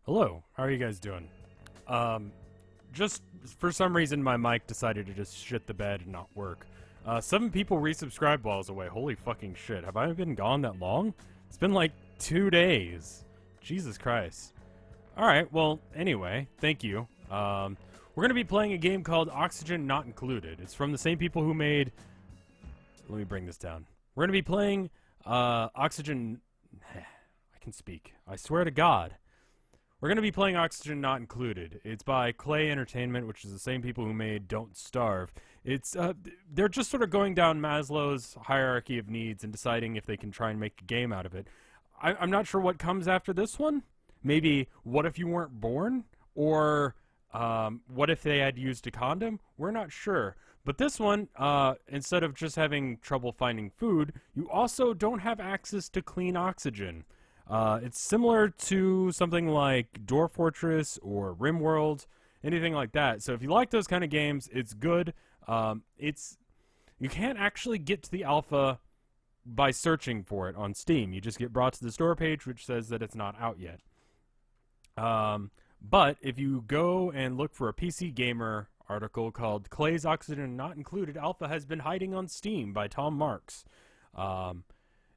Hello, how are you guys doing? Just for some reason my mic decided to just shit the bed and not work. 7 people resubscribed while I was away. Holy fucking shit. Have I been gone that long? It's been like 2 days. Jesus Christ. Alright, well, anyway, thank you. We're gonna be playing a game called Oxygen Not Included. It's from the same people who made... Let me bring this down. We're gonna be playing, Oxygen... I can speak. I swear to God. We're going to be playing Oxygen Not Included. It's by Clay Entertainment, which is the same people who made Don't Starve. It's, they're just sort of going down Maslow's hierarchy of needs and deciding if they can try and make a game out of it. I'm not sure what comes after this one. Maybe, what if you weren't born? Or, what if they had used a condom? We're not sure. But this one, instead of just having trouble finding food, you also don't have access to clean oxygen. It's similar to something like Door Fortress or RimWorld, anything like that. So if you like those kind of games, it's good. You can't actually get to the alpha by searching for it on Steam. You just get brought to the store page, which says that it's not out yet. But if you go and look for a PC Gamer article called Clay's Oxygen Not Included, Alpha has been hiding on Steam by Tom Marks.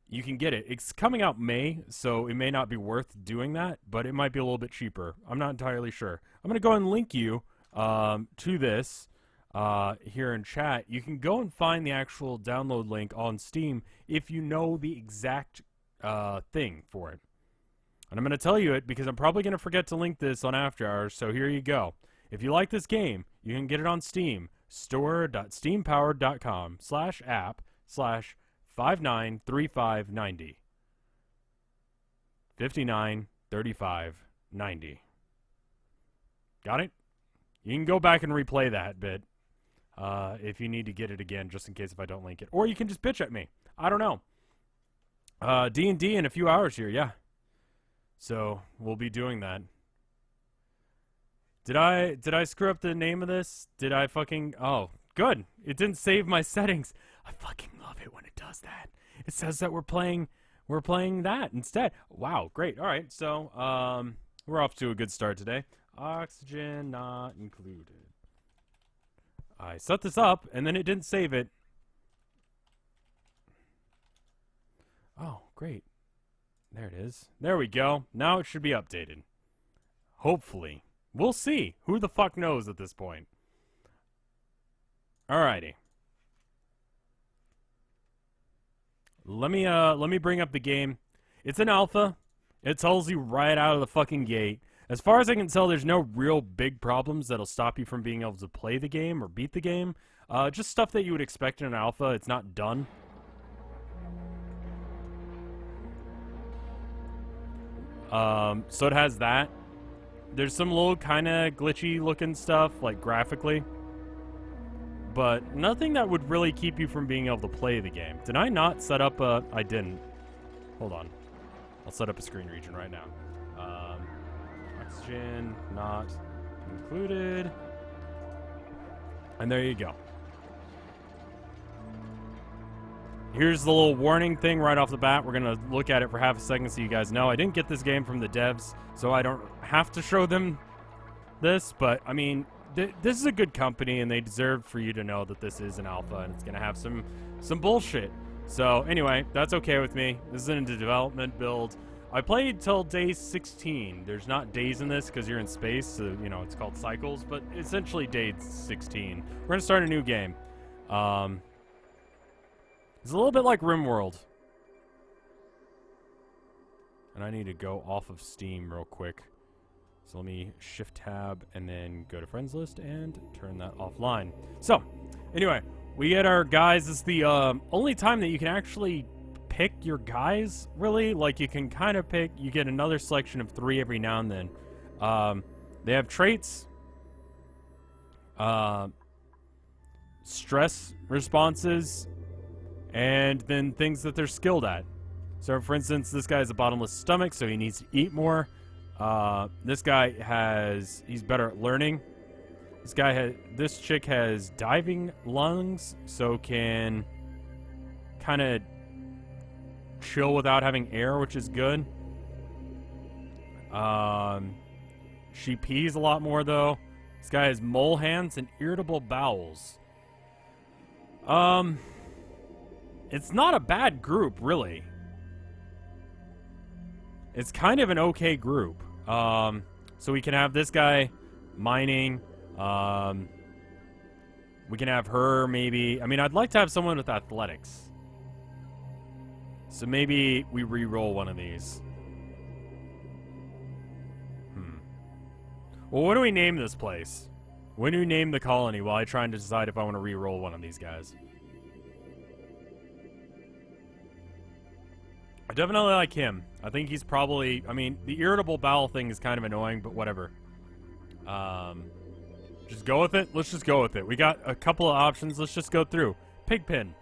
You can get it. It's coming out May, so it may not be worth doing that, but it might be a little bit cheaper. I'm not entirely sure. I'm going to go and link you to this here in chat. You can go and find the actual download link on Steam if you know the exact thing for it. And I'm going to tell you it because I'm probably going to forget to link this on After Hours, so here you go. If you like this game, you can get it on Steam. store.steampowered.com/app/593590. 593590. Got it? You can go back and replay that bit if you need to get it again, just in case if I don't link it. Or you can just bitch at me. I don't know. D&D in a few hours here, yeah. So we'll be doing that. Did I screw up the name of this? Did I fucking... Oh, good. It didn't save my settings. I fucking love it when it does that. It says that we're playing that instead. Wow, great. All right, so we're off to a good start today. Oxygen Not Included. I set this up, and then it didn't save it. Oh, great. There it is. There we go. Now it should be updated. Hopefully. We'll see. Who the fuck knows at this point? Alrighty. Let me bring up the game. It's an alpha. It tells you right out of the fucking gate. As far as I can tell, there's no real big problems that'll stop you from being able to play the game or beat the game. Just stuff that you would expect in an alpha. It's not done. So it has that. There's some little kind of glitchy looking stuff, like graphically. But nothing that would really keep you from being able to play the game. Did I not set up a... I didn't. Hold on. I'll set up a screen region right now. Oxygen Not Included. And there you go. Here's the little warning thing right off the bat. We're going to look at it for half a second so you guys know. I didn't get this game from the devs, so I don't have to show them this. But, I mean, this is a good company, and they deserve for you to know that this is an alpha, and it's going to have some bullshit. So, anyway, that's okay with me. This is a development build. I played till day 16. There's not days in this because you're in space, so, you know, it's called cycles. But essentially day 16. We're going to start a new game. It's a little bit like RimWorld. And I need to go off of Steam real quick. So let me shift tab and then go to friends list and turn that offline. So, anyway, we get our guys. This is the only time that you can actually pick your guys, really. Like, you can kind of pick. You get another selection of 3 every now and then. They have traits. Stress responses. And then things that they're skilled at. So, for instance, this guy has a bottomless stomach, so he needs to eat more. This guy he's better at learning. This chick has diving lungs, so can kind of chill without having air, which is good. She pees a lot more, though. This guy has mole hands and irritable bowels. It's not a bad group, really. It's kind of an okay group. So we can have this guy mining. We can have her, maybe. I mean, I'd like to have someone with athletics. So maybe we re-roll one of these. Well, what do we name this place? When do we name the colony while I try and decide if I want to re-roll one of these guys? I definitely like him. I think he's probably... I mean, the irritable bowel thing is kind of annoying, but whatever. Just go with it? Let's just go with it. We got a couple of options. Let's just go through. Pigpen.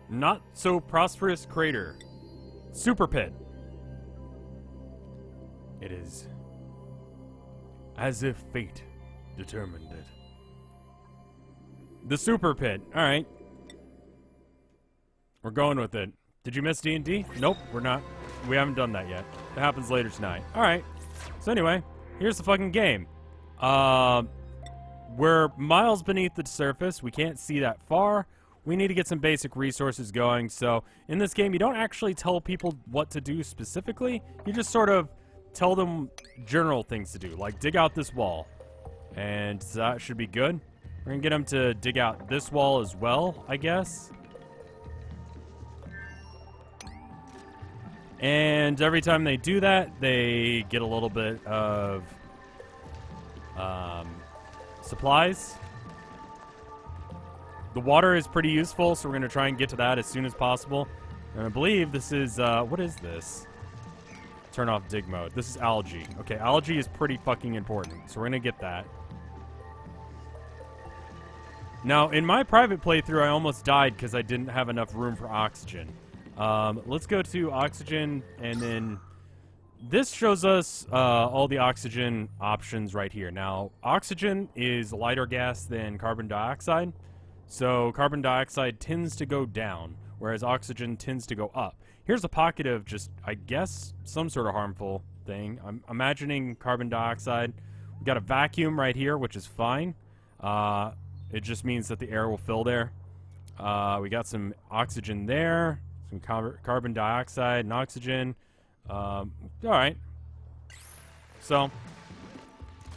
Not so prosperous crater. Super pit. It is as if fate determined it. The super pit. All right. We're going with it. Did you miss D&D? Nope, we're not. We haven't done that yet. It happens later tonight. All right. So anyway, here's the fucking game. We're miles beneath the surface. We can't see that far. We need to get some basic resources going. So in this game, you don't actually tell people what to do specifically. You just sort of tell them general things to do, like dig out this wall. And that should be good. We're going to get them to dig out this wall as well, I guess. And every time they do that, they get a little bit of supplies. The water is pretty useful, so we're going to try and get to that as soon as possible. And I believe this is, what is this? Turn off dig mode. This is algae. Okay, algae is pretty fucking important, so we're going to get that. Now, in my private playthrough, I almost died because I didn't have enough room for oxygen. Let's go to oxygen, and then this shows us all the oxygen options right here. Now, oxygen is a lighter gas than carbon dioxide, so carbon dioxide tends to go down, whereas oxygen tends to go up. Here's a pocket of just, I guess, some sort of harmful thing. I'm imagining carbon dioxide. We've got a vacuum right here, which is fine. It just means that the air will fill there. We got some oxygen there. Some carbon dioxide and oxygen. All right. So,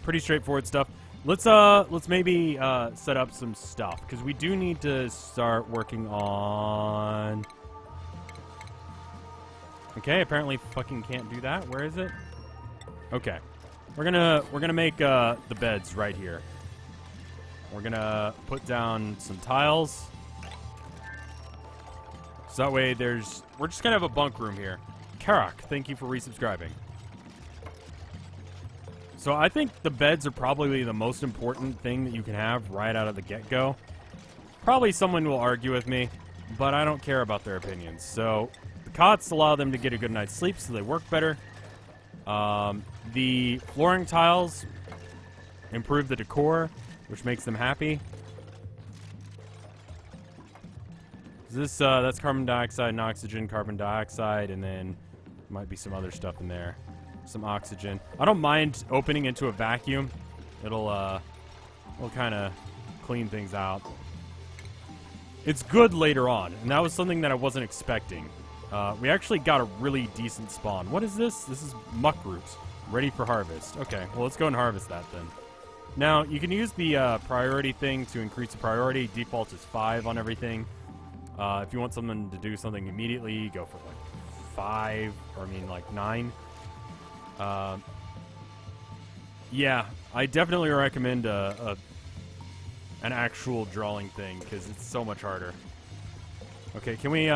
pretty straightforward stuff. Let's maybe set up some stuff, because we do need to start working on. Okay, apparently fucking can't do that. Where is it? Okay, we're gonna make the beds right here. We're gonna put down some tiles. So that way we're just gonna have a bunk room here. Karak, thank you for resubscribing. So I think the beds are probably the most important thing that you can have right out of the get-go. Probably someone will argue with me, but I don't care about their opinions. So the cots allow them to get a good night's sleep, so they work better. The flooring tiles improve the decor, which makes them happy. That's carbon dioxide and oxygen, carbon dioxide, and then might be some other stuff in there. Some oxygen. I don't mind opening into a vacuum. It'll kind of clean things out. It's good later on, and that was something that I wasn't expecting. We actually got a really decent spawn. What is this? This is muckroot. Ready for harvest. Okay, well, let's go and harvest that then. Now, you can use the priority thing to increase the priority. Default is 5 on everything. If you want someone to do something immediately, go for like 5, or I mean like 9. Yeah, I definitely recommend an actual drawing thing, because it's so much harder. Okay, can we,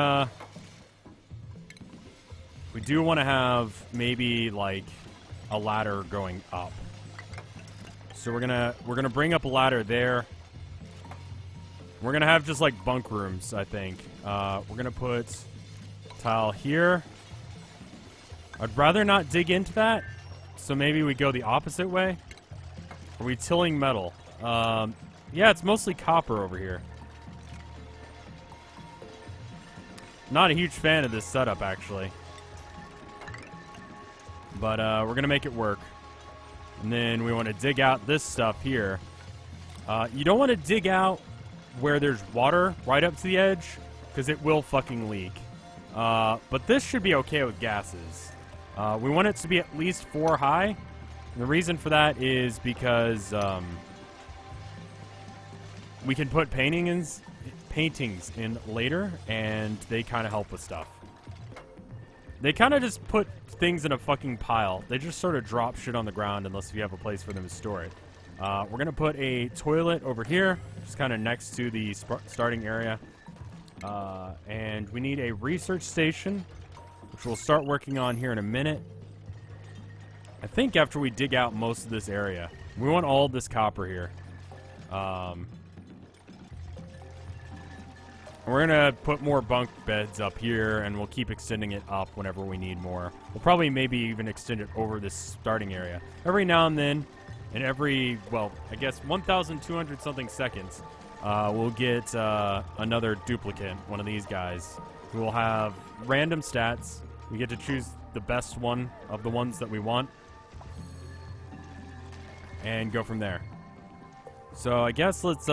we do want to have maybe like a ladder going up. So we're gonna bring up a ladder there. We're gonna have just like bunk rooms, I think. We're gonna put tile here. I'd rather not dig into that, so maybe we go the opposite way. Are we tilling metal? Yeah, it's mostly copper over here. Not a huge fan of this setup, actually. But we're going to make it work. And then we want to dig out this stuff here. You don't want to dig out where there's water right up to the edge, because it will fucking leak. But this should be okay with gases. We want it to be at least 4 high. And the reason for that is because we can put paintings in later, and they kind of help with stuff. They kind of just put things in a fucking pile. They just sort of drop shit on the ground unless you have a place for them to store it. We're going to put a toilet over here, just kind of next to the starting area. And we need a research station, which we'll start working on here in a minute. I think after we dig out most of this area. We want all this copper here. We're going to put more bunk beds up here, and we'll keep extending it up whenever we need more. We'll probably maybe even extend it over this starting area. Every now and then, and every, well, I guess 1,200 something seconds, we'll get another duplicate, one of these guys, who will have random stats. We get to choose the best one of the ones that we want, and go from there. So I guess let's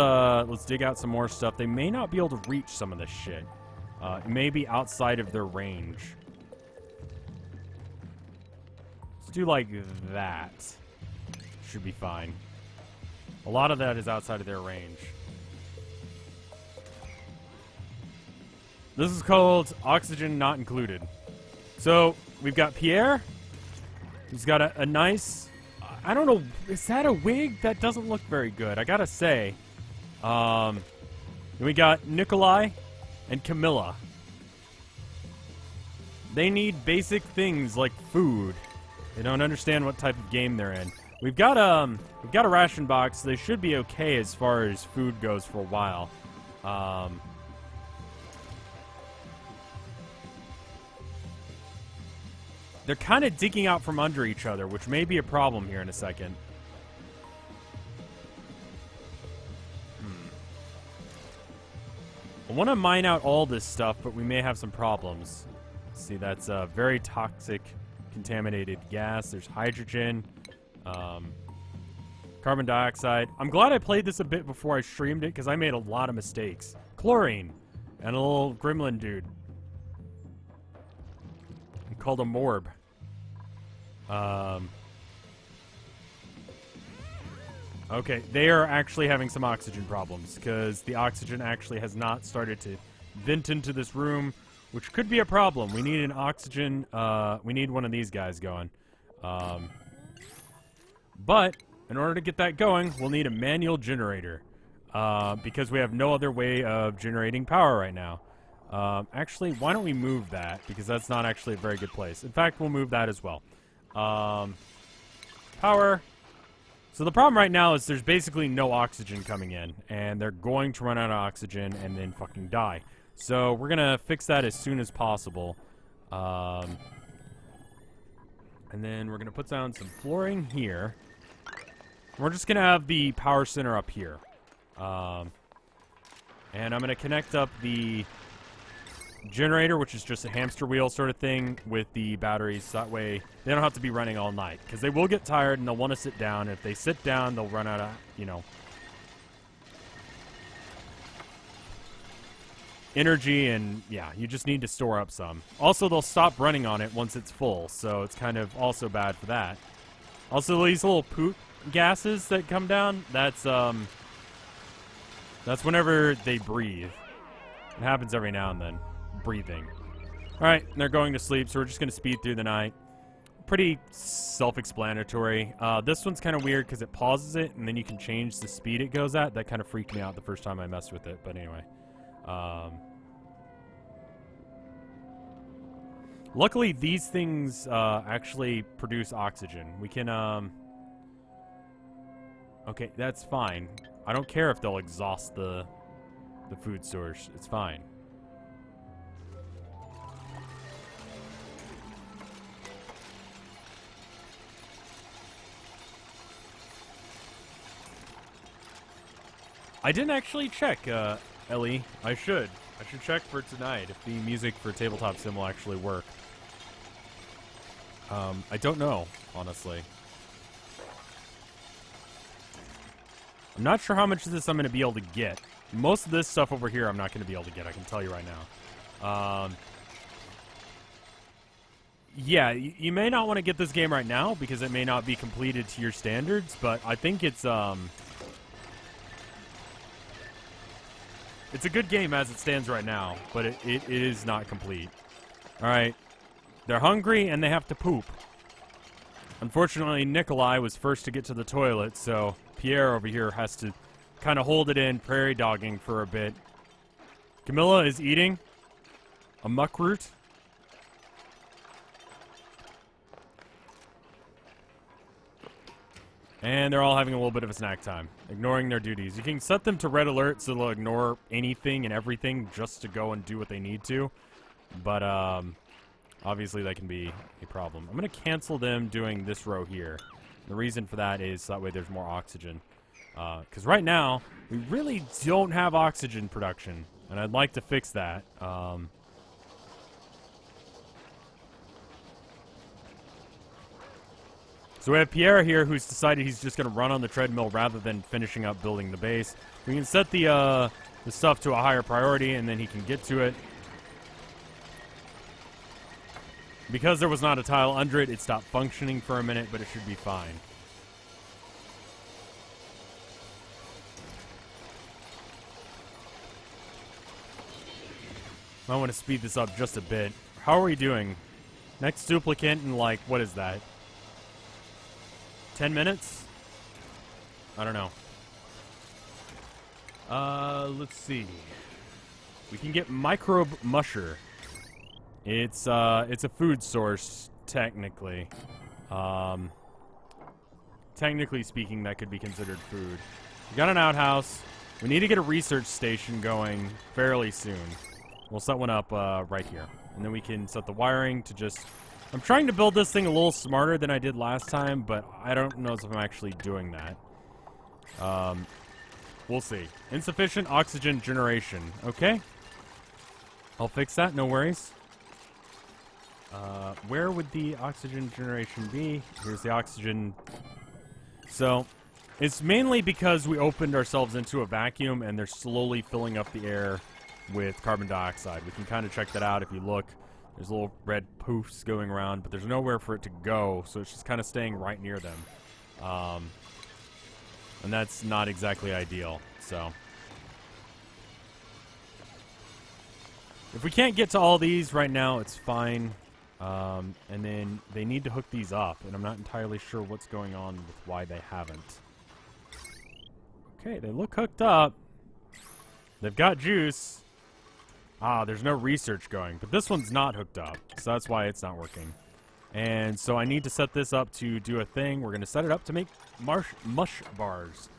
dig out some more stuff. They may not be able to reach some of this shit. It may be outside of their range. Let's do like that. Should be fine. A lot of that is outside of their range. This is called oxygen not included. So we've got Pierre. He's got a nice... I don't know, is that a wig? That doesn't look very good, I gotta say. Then we got Nikolai and Camilla. They need basic things like food. They don't understand what type of game they're in. We've got a ration box. They should be okay as far as food goes for a while. They're kind of digging out from under each other, which may be a problem here in a second. I want to mine out all this stuff, but we may have some problems. See, that's a very toxic, contaminated gas. There's hydrogen, carbon dioxide. I'm glad I played this a bit before I streamed it, because I made a lot of mistakes. Chlorine, and a little gremlin dude. Called a morb. Okay, they are actually having some oxygen problems because the oxygen actually has not started to vent into this room, which could be a problem. We need an oxygen, we need one of these guys going. But in order to get that going, we'll need a manual generator because we have no other way of generating power right now. Actually, why don't we move that? Because that's not actually a very good place. In fact, we'll move that as well. Power. So the problem right now is there's basically no oxygen coming in, and they're going to run out of oxygen and then fucking die. So we're going to fix that as soon as possible. And then we're going to put down some flooring here. We're just going to have the power center up here. And I'm going to connect up the generator, which is just a hamster wheel sort of thing, with the batteries, so that way they don't have to be running all night, because they will get tired and they'll want to sit down. If they sit down, they'll run out of, you know, energy, and yeah, you just need to store up some. Also, they'll stop running on it once it's full, so it's kind of also bad for that. Also, these little poop gases that come down, that's whenever they breathe. It happens every now and then. Breathing. Alright, they're going to sleep, so we're just going to speed through the night. Pretty self-explanatory. This one's kind of weird because it pauses it, and then you can change the speed it goes at. That kind of freaked me out the first time I messed with it, but anyway. Luckily, these things actually produce oxygen. We can, okay, that's fine. I don't care if they'll exhaust the food source. It's fine. I didn't actually check, Ellie. I should check for tonight if the music for Tabletop Sim will actually work. I don't know, honestly. I'm not sure how much of this I'm going to be able to get. Most of this stuff over here I'm not going to be able to get, I can tell you right now. Yeah, you may not want to get this game right now because it may not be completed to your standards, but I think it's a good game as it stands right now, but it is not complete. Alright. They're hungry and they have to poop. Unfortunately, Nikolai was first to get to the toilet, so Pierre over here has to kind of hold it in, prairie dogging for a bit. Camilla is eating a muck root. And they're all having a little bit of a snack time, ignoring their duties. You can set them to red alert so they'll ignore anything and everything just to go and do what they need to. But, obviously that can be a problem. I'm going to cancel them doing this row here. The reason for that is so that way there's more oxygen. Because right now, we really don't have oxygen production. And I'd like to fix that. So we have Pierre here who's decided he's just going to run on the treadmill rather than finishing up building the base. We can set the stuff to a higher priority and then he can get to it. Because there was not a tile under it, it stopped functioning for a minute, but it should be fine. I want to speed this up just a bit. How are we doing? Next duplicant in like, what is that? 10 minutes? I don't know. Let's see. We can get microbe musher. It's a food source, technically. Technically speaking, that could be considered food. We got an outhouse. We need to get a research station going fairly soon. We'll set one up right here. And then we can set the wiring to just... I'm trying to build this thing a little smarter than I did last time, but I don't know if I'm actually doing that. We'll see. Insufficient oxygen generation. Okay. I'll fix that, no worries. Where would the oxygen generation be? Here's the oxygen. So, it's mainly because we opened ourselves into a vacuum and they're slowly filling up the air with carbon dioxide. We can kind of check that out if you look. There's little red poofs going around, but there's nowhere for it to go, so it's just kind of staying right near them. And that's not exactly ideal, so. If we can't get to all these right now, it's fine. And then they need to hook these up, and I'm not entirely sure what's going on with why they haven't. Okay, they look hooked up. They've got juice. Ah, there's no research going, but this one's not hooked up, so that's why it's not working. And so I need to set this up to do a thing. We're going to set it up to make mush bars.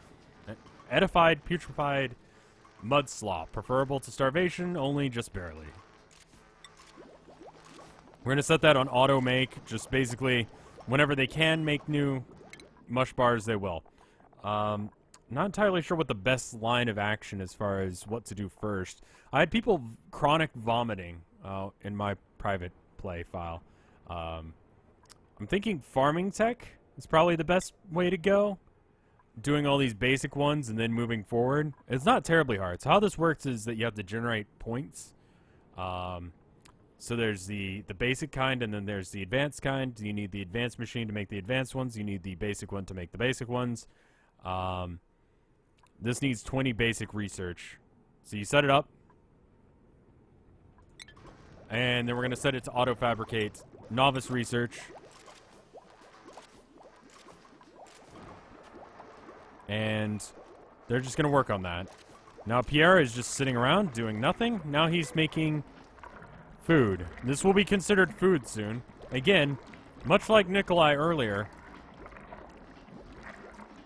Edified, putrefied, mud slop. Preferable to starvation, only just barely. We're going to set that on auto make. Just basically, whenever they can make new mush bars, they will. Not entirely sure what the best line of action as far as what to do first. I had people chronic vomiting in my private play file. I'm thinking farming tech is probably the best way to go. Doing all these basic ones and then moving forward. It's not terribly hard. So how this works is that you have to generate points. So there's the basic kind and then there's the advanced kind. You need the advanced machine to make the advanced ones. You need the basic one to make the basic ones. This needs 20 basic research. So you set it up. And then we're going to set it to auto-fabricate novice research. And they're just going to work on that. Now Pierre is just sitting around doing nothing. Now he's making food. This will be considered food soon. Again, much like Nikolai earlier.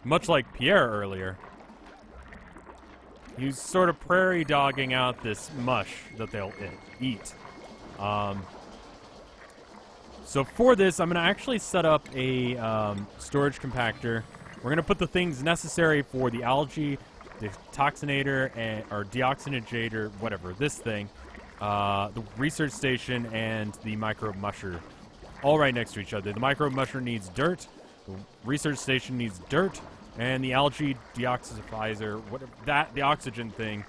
Much like Pierre earlier. He's sort of prairie dogging out this mush that they'll eat. So for this, I'm going to actually set up a storage compactor. We're going to put the things necessary for the algae, the toxinator, or deoxygenator, whatever, this thing, the research station, and the microbe musher. all right next to each other. The microbe mushroom needs dirt, the research station needs dirt, and the algae deoxidifier, whatever that, the oxygen thing,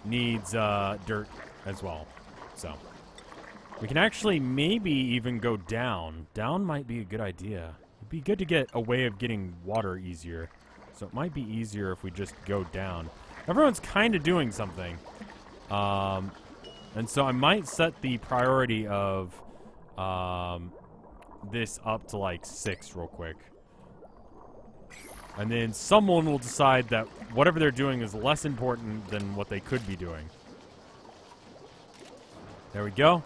needs dirt as well. So we can actually maybe even go down. Down might be a good idea. It'd be good to get a way of getting water easier. So it might be easier if we just go down. Everyone's kind of doing something. And so I might set the priority of this up to like 6 real quick. And then someone will decide that whatever they're doing is less important than what they could be doing. There we go.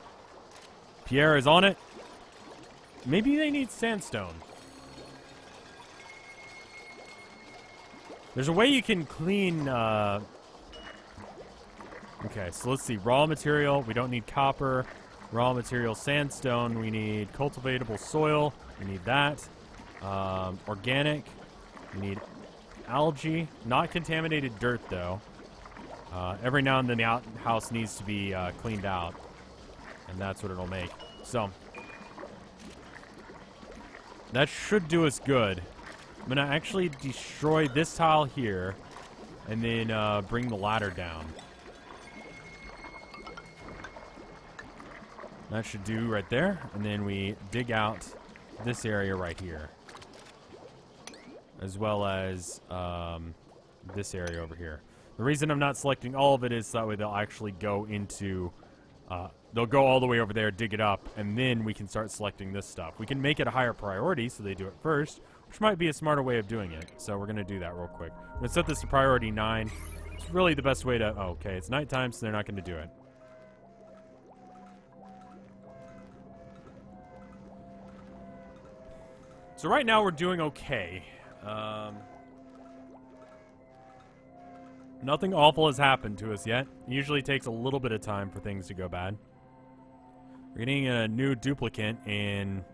Pierre is on it. Maybe they need sandstone. There's a way you can clean... Okay, so let's see. Raw material. We don't need copper. Raw material, sandstone. We need cultivatable soil. We need that. Organic. We need algae. Not contaminated dirt, though. Every now and then the outhouse needs to be cleaned out. And that's what it'll make. So, that should do us good. I'm going to actually destroy this tile here. And then bring the ladder down. That should do right there. And then we dig out this area right here. As well as this area over here. The reason I'm not selecting all of it is that way they'll actually go into... they'll go all the way over there, dig it up, and then we can start selecting this stuff. We can make it a higher priority so they do it first, which might be a smarter way of doing it. So we're going to do that real quick. I'm going to set this to priority 9. It's really the best way to... Oh, okay, it's nighttime, so they're not going to do it. So right now we're doing okay. Nothing awful has happened to us yet. It usually takes a little bit of time for things to go bad. We're getting a new duplicate in...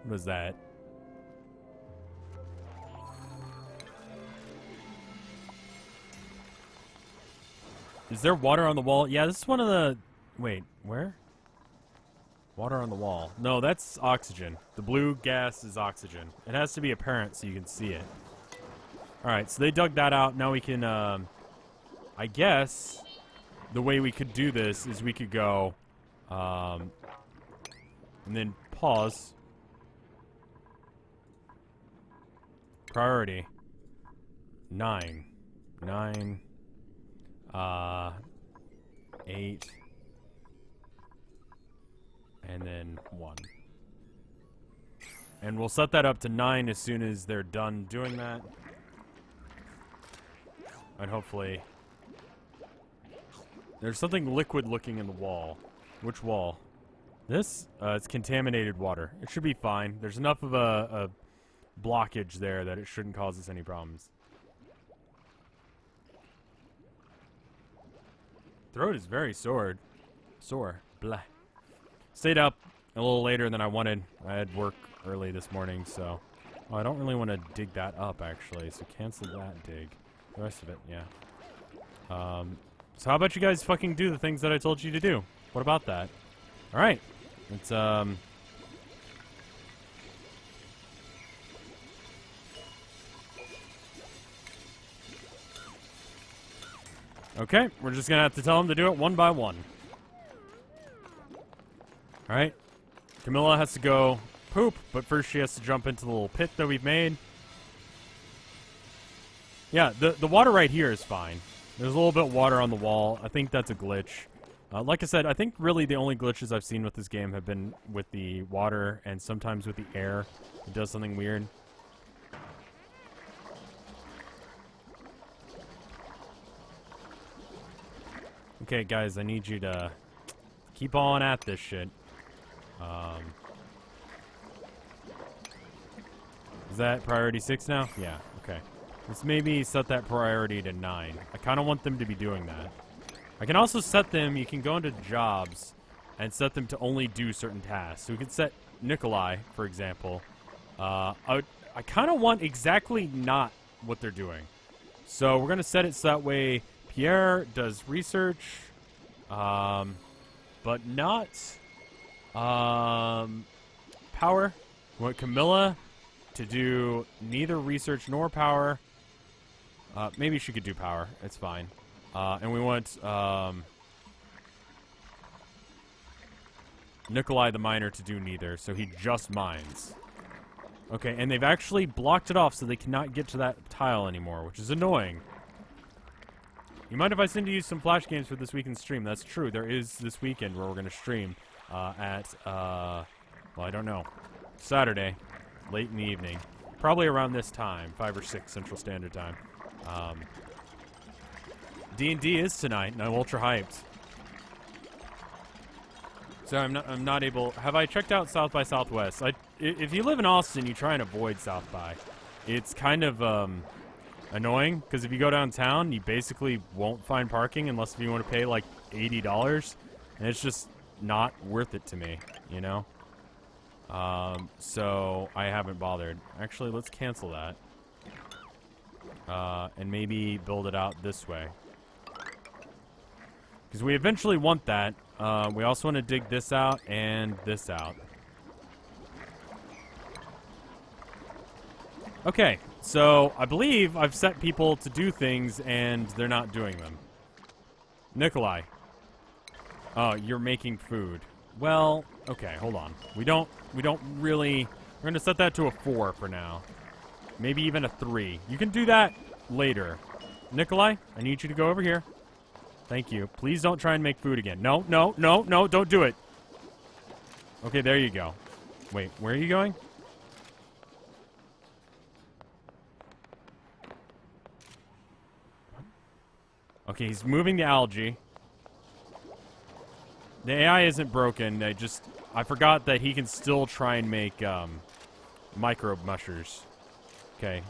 What is that? Is there water on the wall? Yeah, this is one of the... Wait, where? Water on the wall. No, that's oxygen. The blue gas is oxygen. It has to be apparent so you can see it. Alright, so they dug that out. Now we can, I guess the way we could do this is we could go, and then pause. Priority. 9. 9. 8. And then 1. And we'll set that up to 9 as soon as they're done doing that. And hopefully... There's something liquid looking in the wall. Which wall? This? It's contaminated water. It should be fine. There's enough of a blockage there that it shouldn't cause us any problems. Throat is very sore. Blah. Stayed up a little later than I wanted. I had work early this morning, so... Oh, I don't really want to dig that up, actually, so cancel that dig. The rest of it, yeah. So how about you guys fucking do the things that I told you to do? What about that? Alright. It's, Okay, we're just gonna have to tell them to do it one by one. Alright. Camilla has to go poop, but first she has to jump into the little pit that we've made. Yeah, the water right here is fine. There's a little bit of water on the wall. I think that's a glitch. Like I said, I think really the only glitches I've seen with this game have been with the water and sometimes with the air. It does something weird. Okay, guys, I need you to keep on at this shit. Is that priority 6 now? Yeah, okay. Let's maybe set that priority to 9. I kind of want them to be doing that. I can also set them, you can go into jobs and set them to only do certain tasks. So we could set Nikolai, for example. I kind of want exactly not what they're doing. So we're going to set it so that way Pierre does research. but not power. We want Camilla to do neither research nor power. Maybe she could do power. It's fine. And we want Nikolai the miner to do neither, so he just mines. Okay, and they've actually blocked it off so they cannot get to that tile anymore, which is annoying. You mind if I send you some Flash games for this weekend's stream? That's true. There is this weekend where we're going to stream well, I don't know. Saturday, late in the evening. Probably around this time, 5 or 6 Central Standard Time. D&D is tonight, and I'm ultra hyped. So I'm not able... Have I checked out South by Southwest? If you live in Austin, you try and avoid South by. It's kind of annoying, because if you go downtown, you basically won't find parking unless if you want to pay like $80, and it's just not worth it to me, you know? So I haven't bothered. Actually, let's cancel that. And maybe build it out this way. Because we eventually want that. We also want to dig this out and this out. Okay, so I believe I've set people to do things and they're not doing them. Nikolai. Oh, you're making food. Well, okay, hold on. We don't really... We're going to set that to a 4 for now. Maybe even a 3. You can do that later. Nikolai, I need you to go over here. Thank you. Please don't try and make food again. No, no, no, no, don't do it. Okay, there you go. Wait, where are you going? Okay, he's moving the algae. The AI isn't broken. I forgot that he can still try and make microbe mushers. Okay.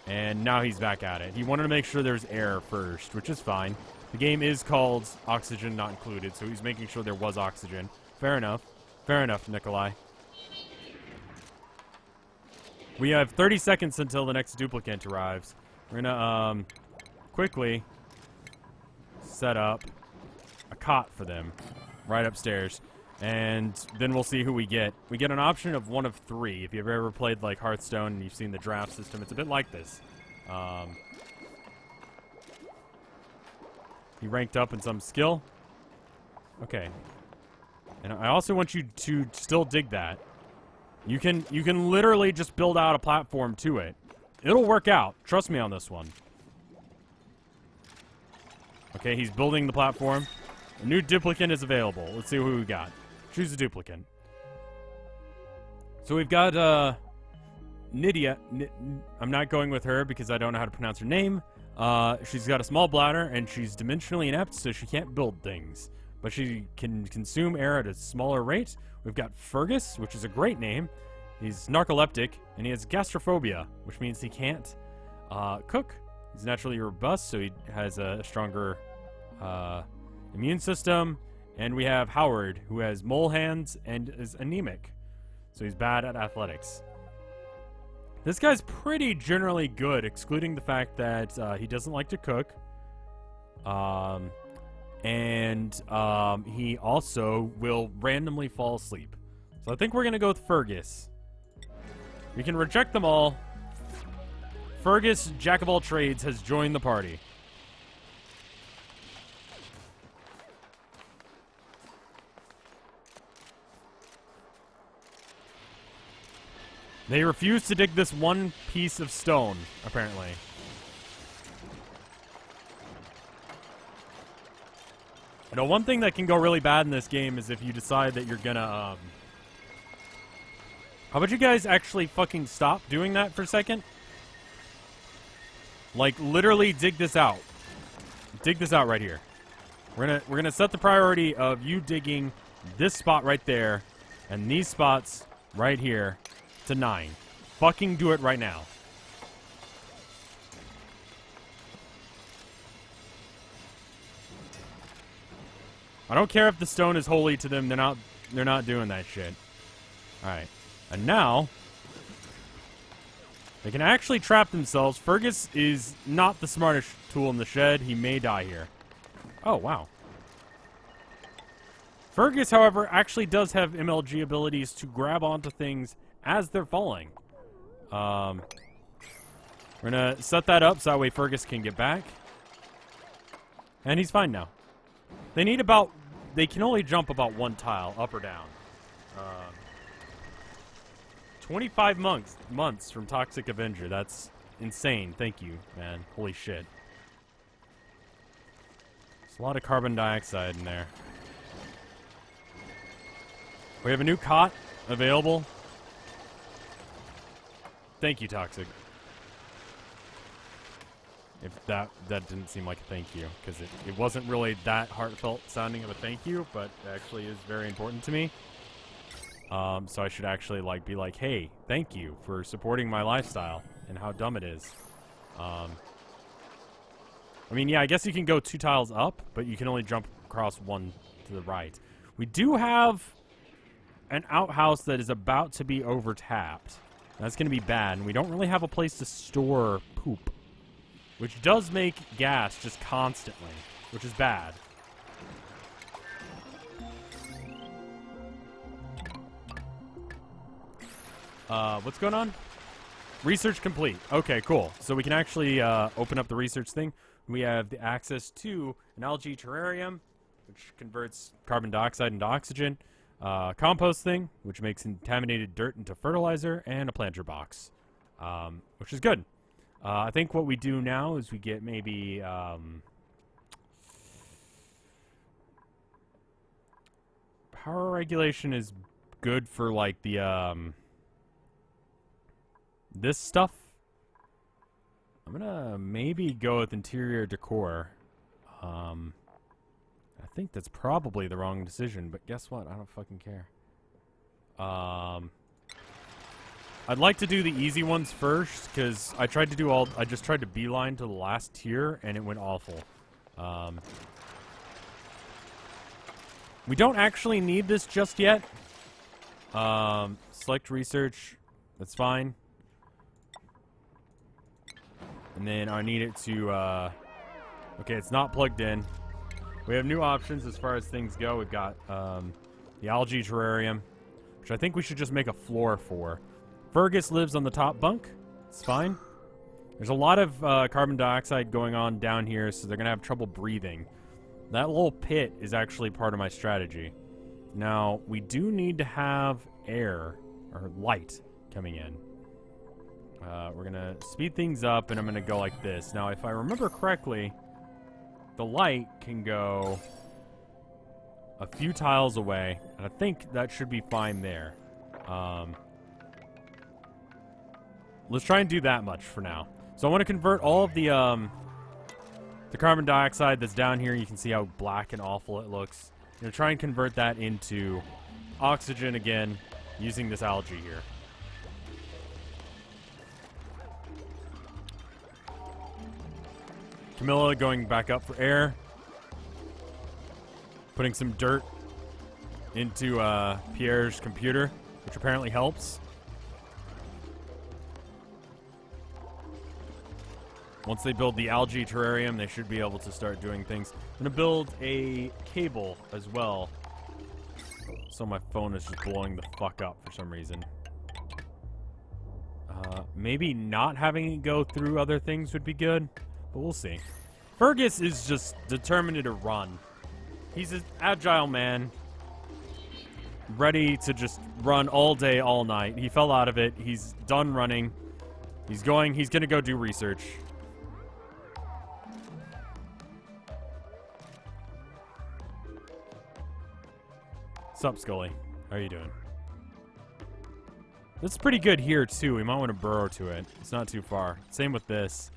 And now he's back at it. He wanted to make sure there's air first, which is fine. The game is called Oxygen Not Included, so he's making sure there was oxygen. Fair enough. Fair enough, Nikolai. We have 30 seconds until the next duplicant arrives. We're gonna quickly set up a cot for them right upstairs, and then we'll see who we get. We get an option of 1 of 3. If you've ever played like Hearthstone and you've seen the draft system, it's a bit like this. He ranked up in some skill. Okay. And I also want you to still dig that. You can literally just build out a platform to it. It'll work out. Trust me on this one. Okay, he's building the platform. A new duplicant is available. Let's see who we got. Choose a duplicant. So we've got Nydia. I'm not going with her because I don't know how to pronounce her name. She's got a small bladder and she's dimensionally inept, so she can't build things. But she can consume air at a smaller rate. We've got Fergus, which is a great name. He's narcoleptic and he has gastrophobia, which means he can't cook. He's naturally robust, so he has a stronger immune system. And we have Howard, who has mole hands and is anemic. So he's bad at athletics. This guy's pretty generally good, excluding the fact that he doesn't like to cook. And he also will randomly fall asleep. So I think we're going to go with Fergus. We can reject them all. Fergus, Jack of all trades, has joined the party. They refuse to dig this one piece of stone, apparently. I know one thing that can go really bad in this game is if you decide that you're gonna, How about you guys actually fucking stop doing that for a second? Like, literally dig this out. Dig this out right here. We're gonna set the priority of you digging this spot right there and these spots right here to 9. Fucking do it right now. I don't care if the stone is holy to them. They're not doing that shit. All right. And now they can actually trap themselves. Fergus is not the smartest tool in the shed. He may die here. Oh, wow. Fergus, however, actually does have MLG abilities to grab onto things as they're falling. We're gonna set that up so that way Fergus can get back. And he's fine now. They need about... They can only jump about one tile, up or down. 25 months from Toxic Avenger. That's insane. Thank you, man. Holy shit. There's a lot of carbon dioxide in there. We have a new cot available. Thank you, Toxic. If that didn't seem like a thank you, because it wasn't really that heartfelt sounding of a thank you, but it actually is very important to me. So I should actually be like, hey, thank you for supporting my lifestyle and how dumb it is. I mean, yeah, I guess you can go 2 tiles up, but you can only jump across 1 to the right. We do have an outhouse that is about to be overtapped. That's going to be bad, and we don't really have a place to store poop, which does make gas just constantly, which is bad. What's going on? Research complete. Okay, cool. So we can actually open up the research thing. We have the access to an algae terrarium, which converts carbon dioxide into oxygen. Compost thing, which makes contaminated dirt into fertilizer, and a planter box, which is good. I think what we do now is we get maybe power regulation is good for like the this stuff. I'm gonna maybe go with interior decor. I think that's probably the wrong decision, but guess what? I don't fucking care. I'd like to do the easy ones first, because I just tried to beeline to the last tier, and it went awful. We don't actually need this just yet. Select research. That's fine. And then I need it to, okay, it's not plugged in. We have new options as far as things go. We've got the algae terrarium, which I think we should just make a floor for. Fergus lives on the top bunk. It's fine. There's a lot of carbon dioxide going on down here, so they're going to have trouble breathing. That little pit is actually part of my strategy. Now, we do need to have air, or light, coming in. We're going to speed things up, and I'm going to go like this. Now, if I remember correctly, the light can go a few tiles away, and I think that should be fine there. Let's try and do that much for now. So I want to convert all of the carbon dioxide that's down here. You can see how black and awful it looks. I'm going to try and convert that into oxygen again using this algae here. Camilla going back up for air. Putting some dirt into Pierre's computer, which apparently helps. Once they build the algae terrarium, they should be able to start doing things. I'm going to build a cable as well. So my phone is just blowing the fuck up for some reason. Maybe not having it go through other things would be good, but we'll see. Fergus is just determined to run. He's an agile man, ready to just run all day, all night. He fell out of it. He's done running. He's going to go do research. Sup, Scully? How are you doing? This is pretty good here, too. We might want to burrow to it. It's not too far. Same with this.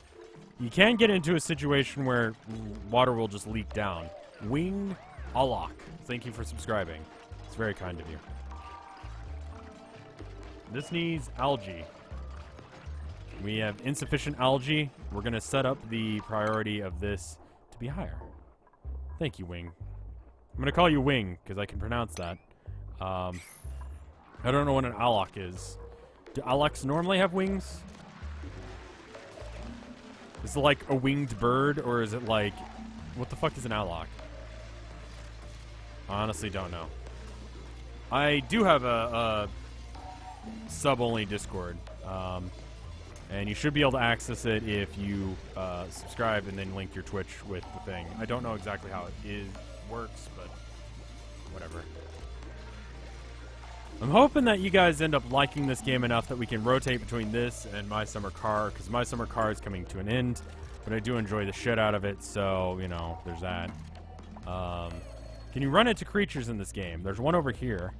You can get into a situation where water will just leak down. Wing Alok. Thank you for subscribing. It's very kind of you. This needs algae. We have insufficient algae. We're going to set up the priority of this to be higher. Thank you, Wing. I'm going to call you Wing, because I can pronounce that. I don't know what an Alok is. Do Aloks normally have wings? Is it like a winged bird, or is it like... What the fuck is an Alok? Honestly, don't know. I do have a sub-only Discord, and you should be able to access it if you subscribe and then link your Twitch with the thing. I don't know exactly how it works, but whatever. I'm hoping that you guys end up liking this game enough that we can rotate between this and My Summer Car, because My Summer Car is coming to an end, but I do enjoy the shit out of it, so, you know, there's that. Can you run into creatures in this game? There's one over here.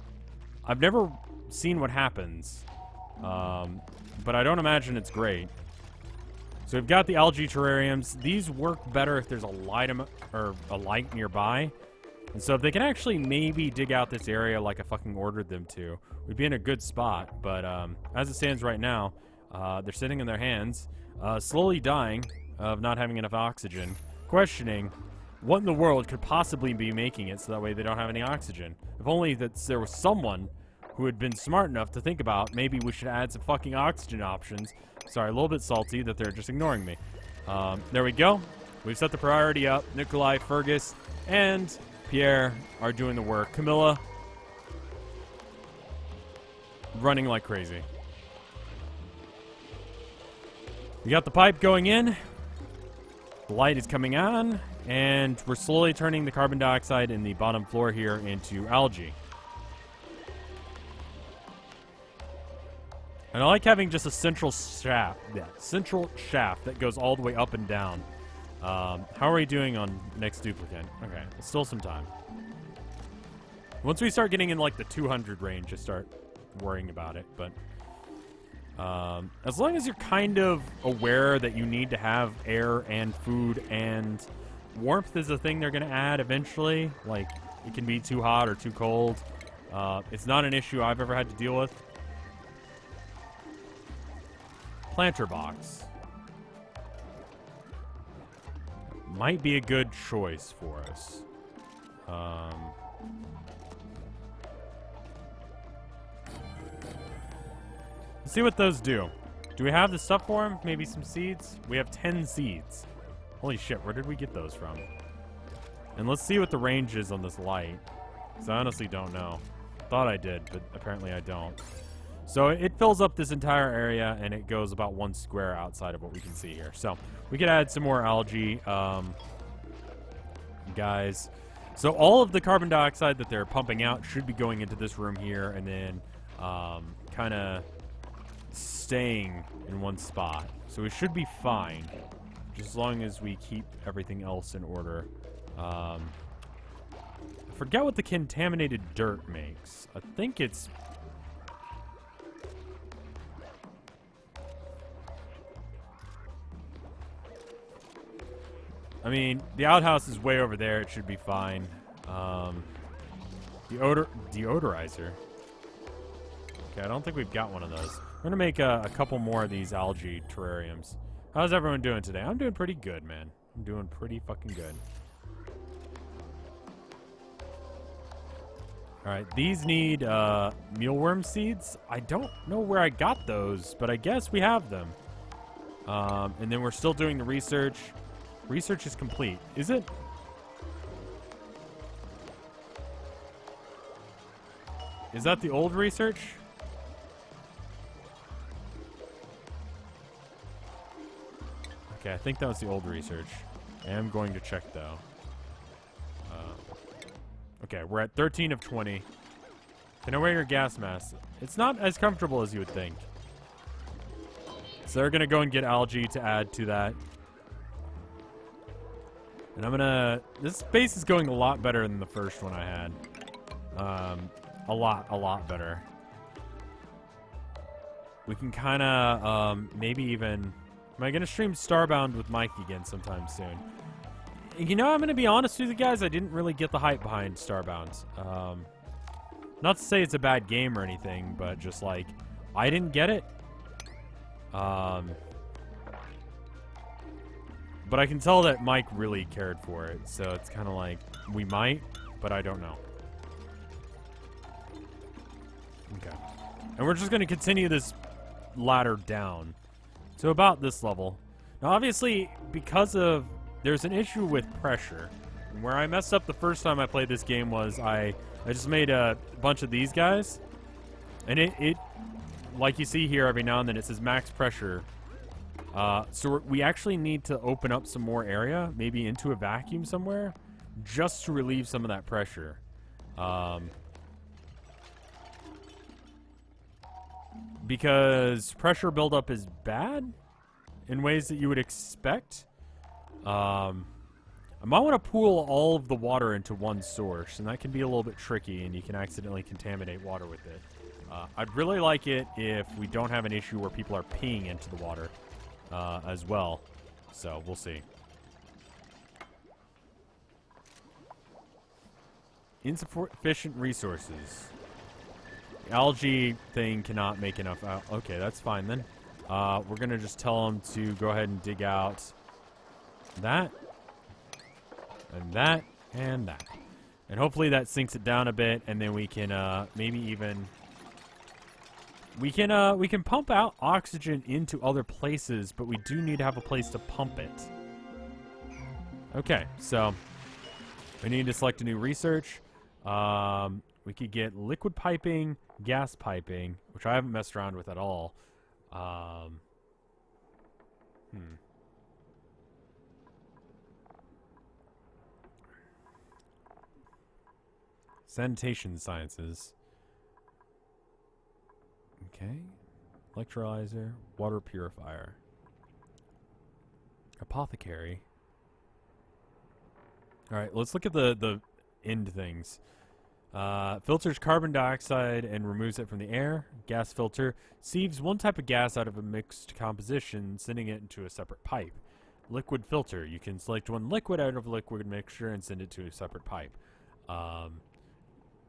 I've never seen what happens, but I don't imagine it's great. So we've got the algae terrariums. These work better if there's a light nearby. And so if they can actually maybe dig out this area like I fucking ordered them to, we'd be in a good spot. But as it stands right now, they're sitting in their hands, slowly dying of not having enough oxygen, questioning what in the world could possibly be making it so that way they don't have any oxygen. If only that there was someone who had been smart enough to think about maybe we should add some fucking oxygen options. Sorry, a little bit salty that they're just ignoring me. There we go. We've set the priority up. Nikolai, Fergus, and Pierre are doing the work. Camilla running like crazy. We got the pipe going in. The light is coming on, and we're slowly turning the carbon dioxide in the bottom floor here into algae. And I like having just a central shaft. Yeah, central shaft that goes all the way up and down. How are we doing on next duplicate? Okay, still some time. Once we start getting in like the 200 range, just start worrying about it. But as long as you're kind of aware that you need to have air and food and warmth is a thing they're going to add eventually. Like, it can be too hot or too cold. It's not an issue I've ever had to deal with. Planter box might be a good choice for us. Let's see what those do. Do we have the stuff for them? Maybe some seeds? We have 10 seeds. Holy shit, where did we get those from? And let's see what the range is on this light. Because I honestly don't know. Thought I did, but apparently I don't. So it fills up this entire area, and it goes about 1 square outside of what we can see here. So we could add some more algae, guys. So all of the carbon dioxide that they're pumping out should be going into this room here, and then kind of staying in one spot. So we should be fine, just as long as we keep everything else in order. I forget what the contaminated dirt makes. I think it's... I mean, the outhouse is way over there. It should be fine. Deodorizer. Okay, I don't think we've got one of those. We're going to make a couple more of these algae terrariums. How's everyone doing today? I'm doing pretty good, man. I'm doing pretty fucking good. Alright, these need mealworm seeds. I don't know where I got those, but I guess we have them. And then we're still doing the research. Research is complete. Is it? Is that the old research? Okay, I think that was the old research. I am going to check, though. Okay, we're at 13 of 20. Can I wear your gas mask? It's not as comfortable as you would think. So they're going to go and get algae to add to that. And I'm gonna... This base is going a lot better than the first one I had. A lot better. We can kind of, maybe even... Am I gonna stream Starbound with Mike again sometime soon? You know, I'm gonna be honest with you guys, I didn't really get the hype behind Starbound. Not to say it's a bad game or anything, but just like, I didn't get it. But I can tell that Mike really cared for it, so it's kind of like, we might, but I don't know. Okay. And we're just going to continue this ladder down to about this level. Now, obviously, because of... There's an issue with pressure, And where I messed up the first time I played this game was I just made a bunch of these guys. And it like you see here, every now and then it says max pressure. So we actually need to open up some more area, maybe into a vacuum somewhere, just to relieve some of that pressure. Because pressure buildup is bad in ways that you would expect. I might want to pool all of the water into one source, and that can be a little bit tricky, and you can accidentally contaminate water with it. I'd really like it if we don't have an issue where people are peeing into the water as well. So, we'll see. Insufficient resources. The algae thing cannot make enough. Okay, that's fine then. We're going to just tell them to go ahead and dig out that, and that, and that. And hopefully that sinks it down a bit, and then we can maybe even... We can pump out oxygen into other places, but we do need to have a place to pump it. Okay, so we need to select a new research. We could get liquid piping, gas piping, which I haven't messed around with at all. Sanitation sciences. Okay. Electrolyzer, water purifier. Apothecary. Alright, let's look at the end things. Filters carbon dioxide and removes it from the air. Gas filter sieves one type of gas out of a mixed composition, sending it into a separate pipe. Liquid filter. You can select one liquid out of a liquid mixture and send it to a separate pipe.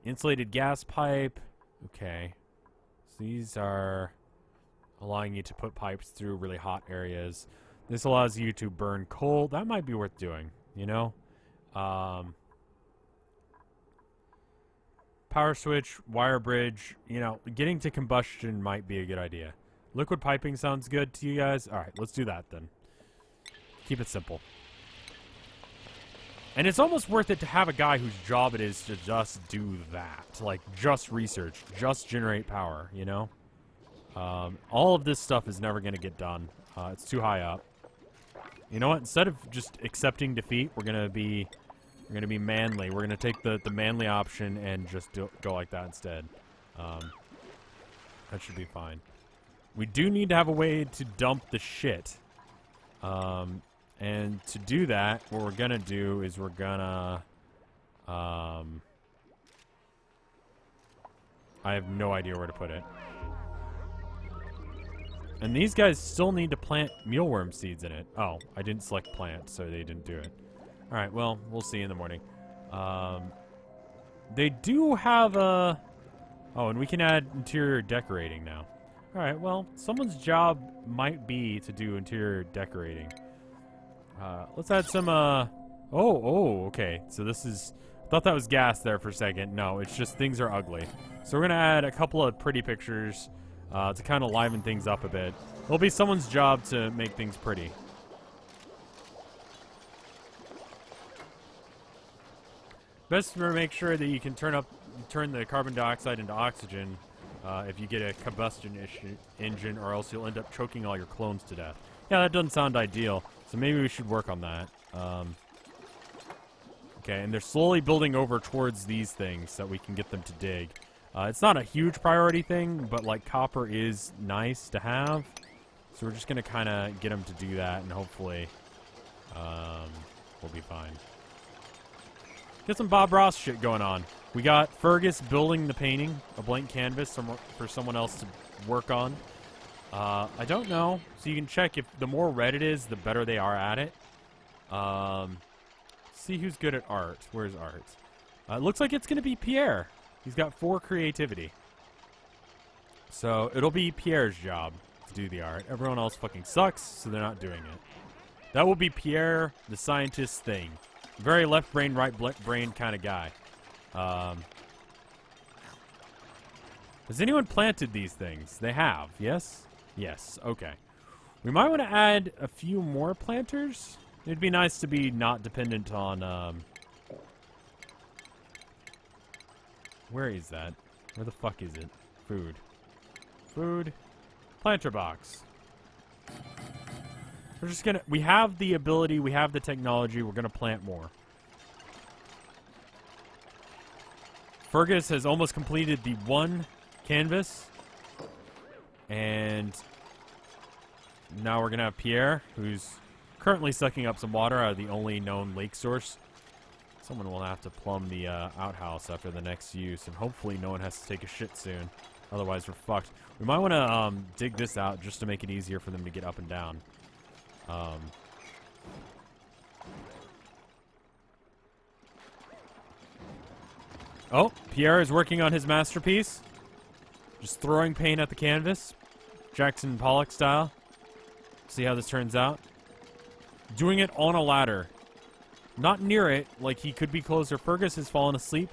Insulated gas pipe. Okay. So these are allowing you to put pipes through really hot areas. This allows you to burn coal. That might be worth doing, you know? Power switch, wire bridge, you know, getting to combustion might be a good idea. Liquid piping sounds good to you guys? Alright, let's do that then. Keep it simple. And it's almost worth it to have a guy whose job it is to just do that. Like, just research, just generate power, you know? All of this stuff is never going to get done. It's too high up. You know what? Instead of just accepting defeat, we're going to be manly. We're going to take the manly option and just go like that instead. That should be fine. We do need to have a way to dump the shit. And to do that, what we're going to do is we're going to... I have no idea where to put it. And these guys still need to plant mealworm seeds in it. Oh, I didn't select plant, so they didn't do it. Alright, well, we'll see in the morning. They do have a... Oh, and we can add interior decorating now. Alright, well, someone's job might be to do interior decorating. Let's add some, Oh, okay. So this is... I thought that was gas there for a second. No, it's just things are ugly. So we're going to add a couple of pretty pictures to kind of liven things up a bit. It'll be someone's job to make things pretty. Best to make sure that you can turn the carbon dioxide into oxygen if you get a combustion engine, or else you'll end up choking all your clones to death. Yeah, that doesn't sound ideal, so maybe we should work on that. Okay, and they're slowly building over towards these things so that we can get them to dig. It's not a huge priority thing, but like copper is nice to have. So we're just going to kind of get them to do that, and hopefully we'll be fine. Get some Bob Ross shit going on. We got Fergus building the painting, a blank canvas for someone else to work on. I don't know. So you can check if the more red it is, the better they are at it. See who's good at art. Where's art? It looks like it's going to be Pierre. He's got 4 creativity. So it'll be Pierre's job to do the art. Everyone else fucking sucks, so they're not doing it. That will be Pierre, the scientist thing. Very left brain, right brain kind of guy. Has anyone planted these things? They have, yes? Yes, okay. We might want to add a few more planters. It'd be nice to be not dependent on Where is that? Where the fuck is it? Food. Food. Planter box. We're just gonna... We have the ability, we have the technology, we're gonna plant more. Fergus has almost completed the one canvas. And now we're gonna have Pierre, who's currently sucking up some water out of the only known lake source. Someone will have to plumb the outhouse after the next use, and hopefully no one has to take a shit soon. Otherwise, we're fucked. We might want to dig this out just to make it easier for them to get up and down. Oh, Pierre is working on his masterpiece. Just throwing paint at the canvas. Jackson Pollock style. See how this turns out. Doing it on a ladder. Not near it, like he could be closer. Fergus has fallen asleep.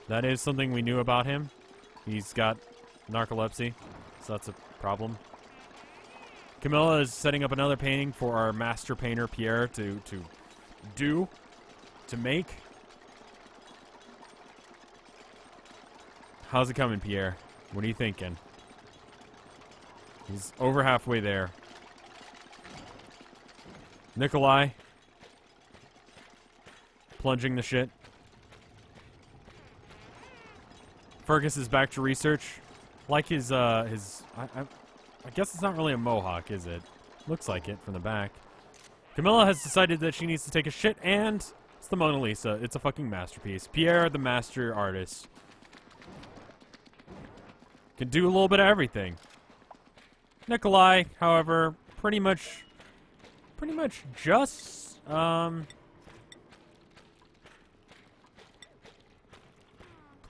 That is something we knew about him. He's got narcolepsy, so that's a problem. Camilla is setting up another painting for our master painter, Pierre, to make. How's it coming, Pierre? What are you thinking? He's over halfway there. Nikolai. Plunging the shit. Fergus is back to research. Like his I guess it's not really a mohawk, is it? Looks like it from the back. Camilla has decided that she needs to take a shit, and it's the Mona Lisa. It's a fucking masterpiece. Pierre, the master artist, can do a little bit of everything. Nikolai, however, pretty much just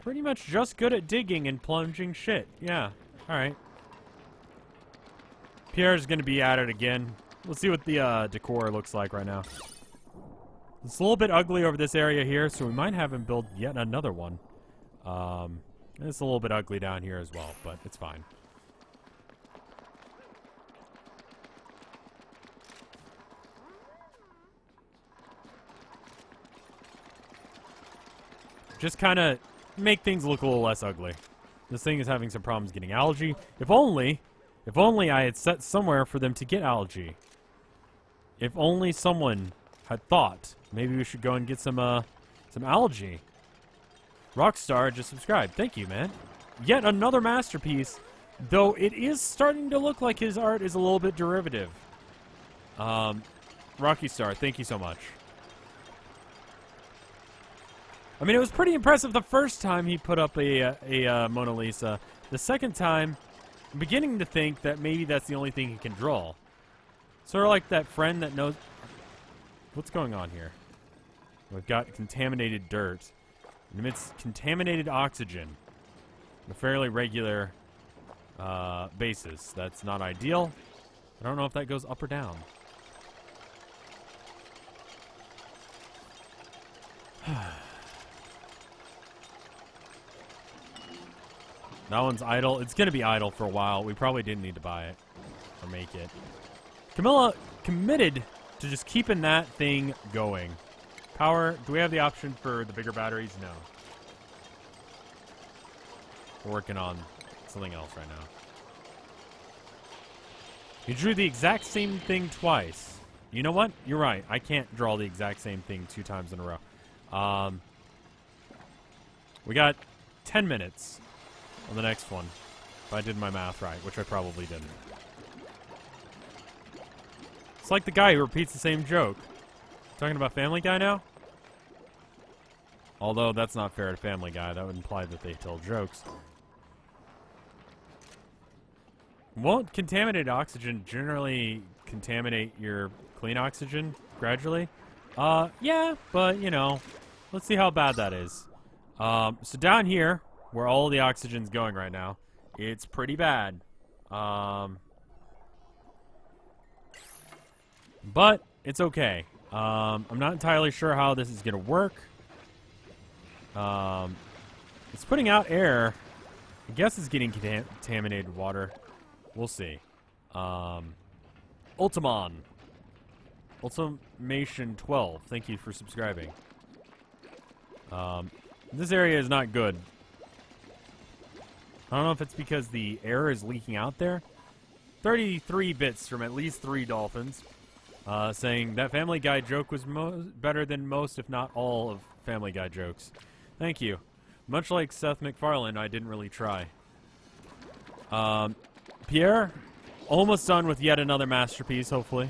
pretty much just good at digging and plunging shit. Yeah. Alright. Pierre's gonna be at it again. Let's see what the decor looks like right now. It's a little bit ugly over this area here, so we might have him build yet another one. It's a little bit ugly down here as well, but it's fine. Just kind of make things look a little less ugly. This thing is having some problems getting algae. If only I had set somewhere for them to get algae. If only someone had thought maybe we should go and get some algae. Rockstar just subscribed. Thank you, man. Yet another masterpiece, though it is starting to look like his art is a little bit derivative. Rocky Star, thank you so much. I mean, it was pretty impressive the first time he put up a Mona Lisa. The second time, I'm beginning to think that maybe that's the only thing he can draw. Sort of like that friend that knows... What's going on here? We've got contaminated dirt. And amidst contaminated oxygen. On a fairly regular basis. That's not ideal. I don't know if that goes up or down. That one's idle. It's going to be idle for a while. We probably didn't need to buy it or make it. Camilla committed to just keeping that thing going. Power. Do we have the option for the bigger batteries? No. We're working on something else right now. You drew the exact same thing twice. You know what? You're right. I can't draw the exact same thing 2 times in a row. We got 10 minutes on the next one, if I did my math right, which I probably didn't. It's like the guy who repeats the same joke. Talking about Family Guy now? Although that's not fair to Family Guy. That would imply that they tell jokes. Won't contaminated oxygen generally contaminate your clean oxygen gradually? Yeah, but, you know, let's see how bad that is. So down here, where all the oxygen's going right now, it's pretty bad. But it's okay. I'm not entirely sure how this is going to work. It's putting out air. I guess it's getting contaminated water. We'll see. Ultimon. Ultimation 12. Thank you for subscribing. This area is not good. I don't know if it's because the air is leaking out there. 33 bits from at least 3 dolphins. Saying that Family Guy joke was better than most, if not all, of Family Guy jokes. Thank you. Much like Seth MacFarlane, I didn't really try. Pierre, almost done with yet another masterpiece, hopefully.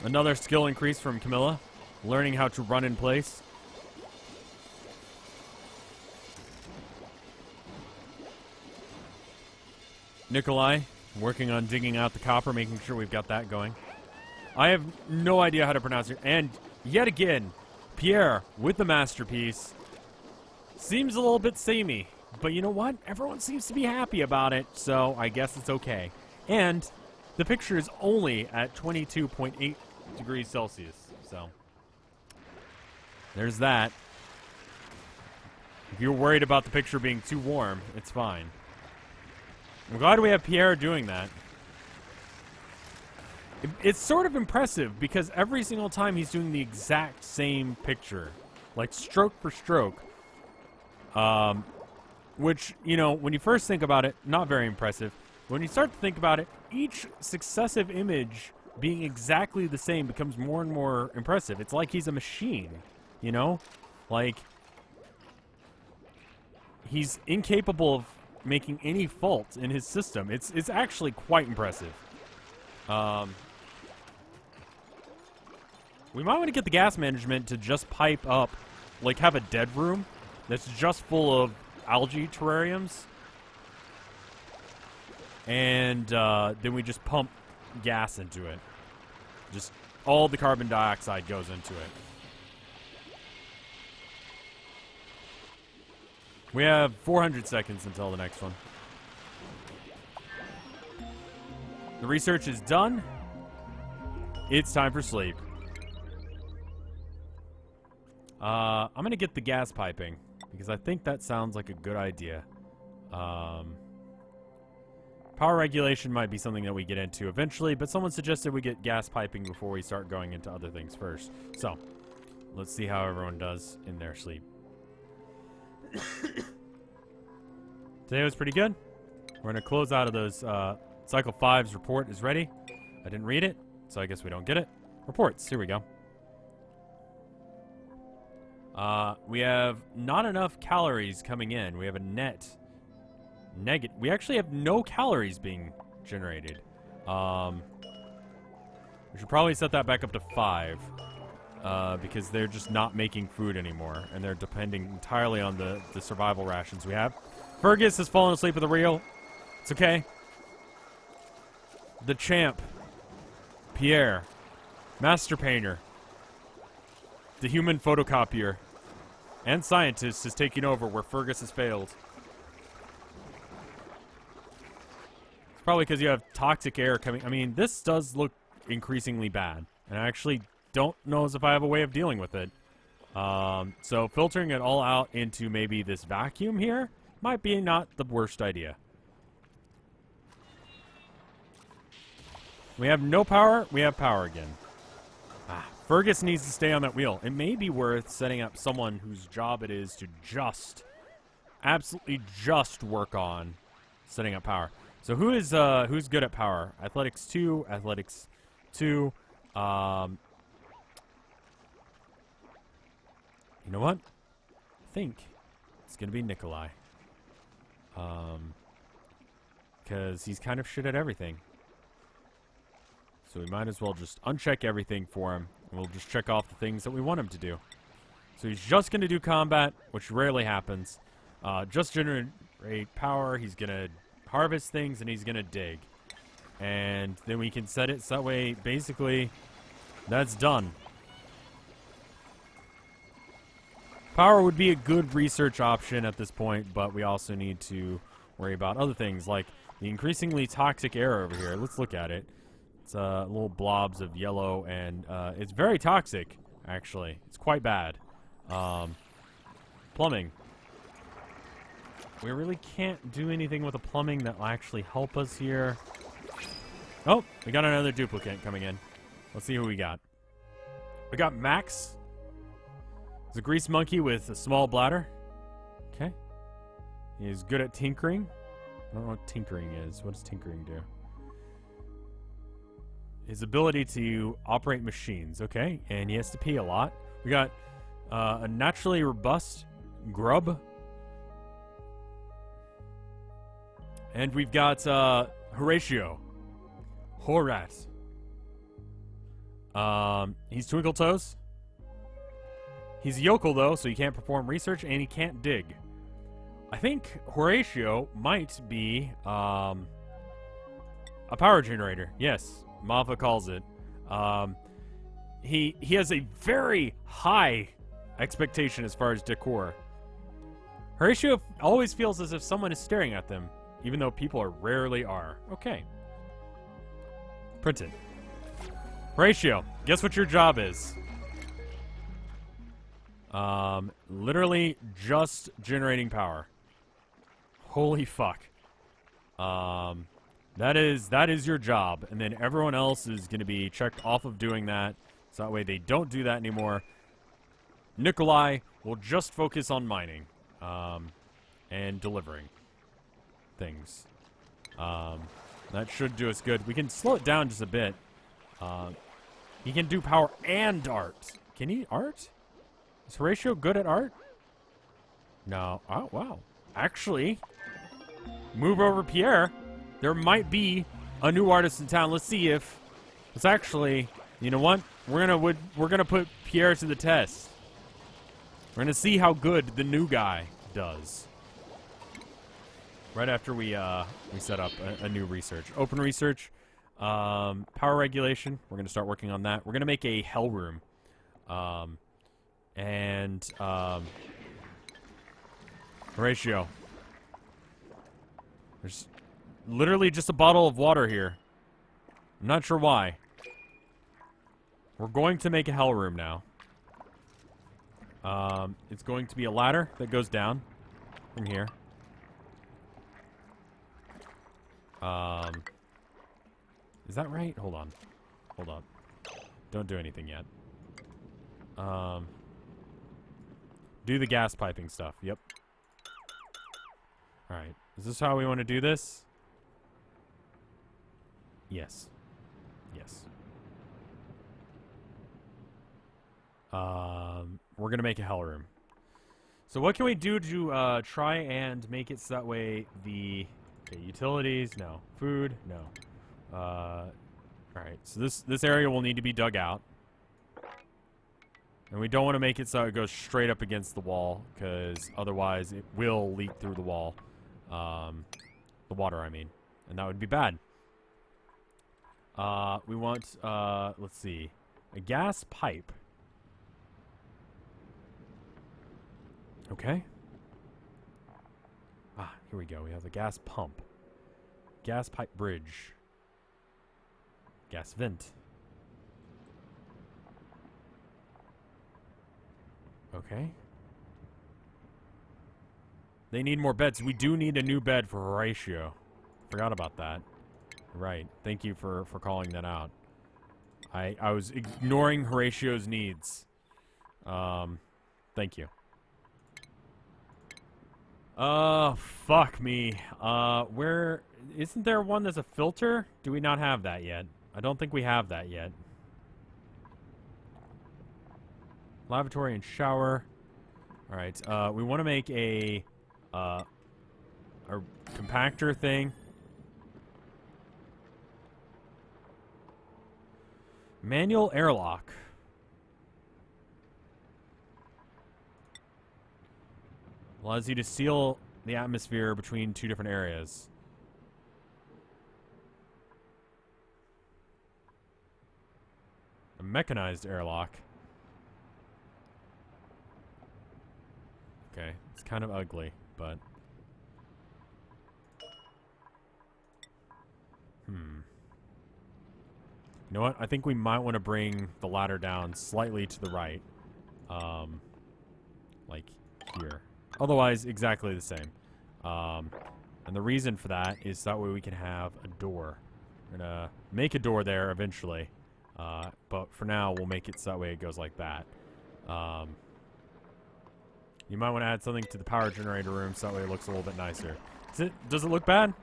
Another skill increase from Camilla, learning how to run in place. Nikolai, working on digging out the copper, making sure we've got that going. I have no idea how to pronounce it. And yet again, Pierre, with the masterpiece, seems a little bit samey. But you know what? Everyone seems to be happy about it, so I guess it's okay. And the picture is only at 22.8 degrees Celsius, so there's that. If you're worried about the picture being too warm, it's fine. I'm glad we have Pierre doing that. It's sort of impressive because every single time he's doing the exact same picture, like stroke for stroke. Which, you know, when you first think about it, not very impressive. When you start to think about it, each successive image being exactly the same becomes more and more impressive. It's like he's a machine, you know? Like, he's incapable of making any fault in his system. It's actually quite impressive. We might want to get the gas management to just pipe up, like have a dead room that's just full of algae terrariums. And then we just pump gas into it. Just all the carbon dioxide goes into it. We have 400 seconds until the next one. The research is done. It's time for sleep. I'm going to get the gas piping because I think that sounds like a good idea. Power regulation might be something that we get into eventually, but someone suggested we get gas piping before we start going into other things first. So, let's see how everyone does in their sleep. Today was pretty good. We're going to close out of those. Cycle 5's report is ready. I didn't read it, so I guess we don't get it. Reports, here we go. We have not enough calories coming in. We have a net negative. We actually have no calories being generated. We should probably set that back up to 5. Because they're just not making food anymore, and they're depending entirely on the survival rations we have. Fergus has fallen asleep at the wheel. It's okay. The champ, Pierre, master painter, the human photocopier, and scientist is taking over where Fergus has failed. It's probably because you have toxic air coming. I mean, this does look increasingly bad, and I actually don't know if I have a way of dealing with it. So filtering it all out into maybe this vacuum here might be not the worst idea. We have no power. We have power again. Fergus needs to stay on that wheel. It may be worth setting up someone whose job it is to just, absolutely just work on setting up power. So who's good at power? Athletics 2, Athletics 2. You know what? I think it's going to be Nikolai. Because he's kind of shit at everything. So we might as well just uncheck everything for him. And we'll just check off the things that we want him to do. So he's just going to do combat, which rarely happens. Just generate power. He's going to harvest things, and he's going to dig. And then we can set it so that way, basically, that's done. Power would be a good research option at this point, but we also need to worry about other things, like the increasingly toxic air over here. Let's look at it. It's little blobs of yellow, and it's very toxic, actually. It's quite bad. Plumbing. We really can't do anything with the plumbing that will actually help us here. Oh, we got another duplicate coming in. Let's see who we got. We got Max. He's a grease monkey with a small bladder. Okay. He's good at tinkering. I don't know what tinkering is. What does tinkering do? His ability to operate machines. Okay. And he has to pee a lot. We got a naturally robust grub. And we've got Horatio. Horat. He's Twinkle Toes. He's a yokel, though, so he can't perform research, and he can't dig. I think Horatio might be a power generator. Yes, Mava calls it. He has a very high expectation as far as decor. Horatio always feels as if someone is staring at them, even though people rarely are. Okay. Printed. Horatio, guess what your job is? Literally just generating power. Holy fuck. That is your job, and then everyone else is going to be checked off of doing that, so that way they don't do that anymore. Nikolai will just focus on mining, and delivering things. That should do us good. We can slow it down just a bit. He can do power and art. Can he art? Is Horatio good at art? No. Oh, wow. Actually, move over Pierre. There might be a new artist in town. Let's see if it's actually, you know what? We're gonna put Pierre to the test. We're gonna see how good the new guy does. Right after we set up a new research. Open research. Power regulation. We're gonna start working on that. We're gonna make a hell room. Horatio. There's literally just a bottle of water here. I'm not sure why. We're going to make a hell room now. It's going to be a ladder that goes down from here. Is that right? Hold on. Hold on. Don't do anything yet. Do the gas piping stuff. Yep. Alright. Is this how we want to do this? Yes. Yes. We're gonna make a hell room. So what can we do to try and make it so that way the utilities, no. Food, no. Alright, so this area will need to be dug out. And we don't want to make it so it goes straight up against the wall, because otherwise it will leak through the wall. The water, I mean. And that would be bad. We want, let's see, a gas pipe. Okay. Ah, here we go. We have the gas pump. Gas pipe bridge. Gas vent. Okay. They need more beds. We do need a new bed for Horatio. Forgot about that. Right. Thank you for calling that out. I was ignoring Horatio's needs. Thank you. Fuck me. Where... Isn't there one that's a filter? Do we not have that yet? I don't think we have that yet. Lavatory and shower. Alright, we want to make a compactor thing. Manual airlock. Allows you to seal the atmosphere between two different areas. A mechanized airlock. Okay, it's kind of ugly, but... You know what? I think we might want to bring the ladder down slightly to the right. Like here. Otherwise, exactly the same. And the reason for that is that way we can have a door. We're gonna make a door there eventually. But for now, we'll make it so that way it goes like that. You might want to add something to the power generator room so that way it looks a little bit nicer. Does it look bad?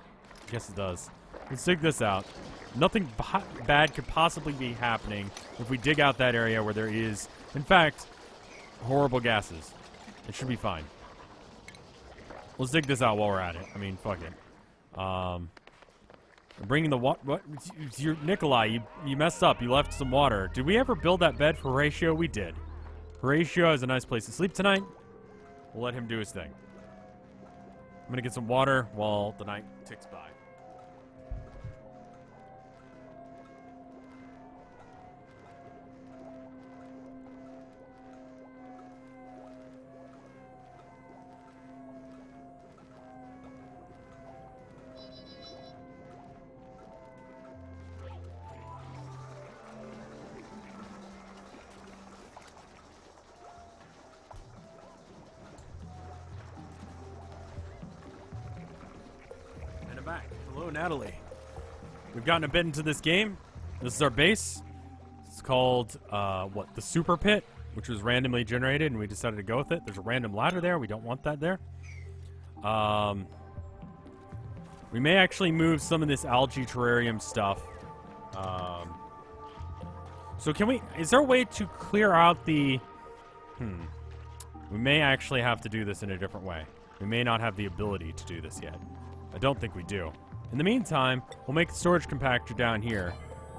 I guess it does. Let's dig this out. Nothing bad could possibly be happening if we dig out that area where there is, in fact, horrible gases. It should be fine. Let's dig this out while we're at it. I mean, fuck it. Bringing the water. What? Nikolai, you messed up. You left some water. Did we ever build that bed for Horatio? We did. Horatio has a nice place to sleep tonight. We'll let him do his thing. I'm gonna get some water while the night ticks by. Back. Hello, Natalie. We've gotten a bit into this game. This is our base. It's called, the Super Pit, which was randomly generated, and we decided to go with it. There's a random ladder there. We don't want that there. We may actually move some of this algae terrarium stuff. So is there a way to clear out the... We may actually have to do this in a different way. We may not have the ability to do this yet. I don't think we do. In the meantime, we'll make the storage compactor down here.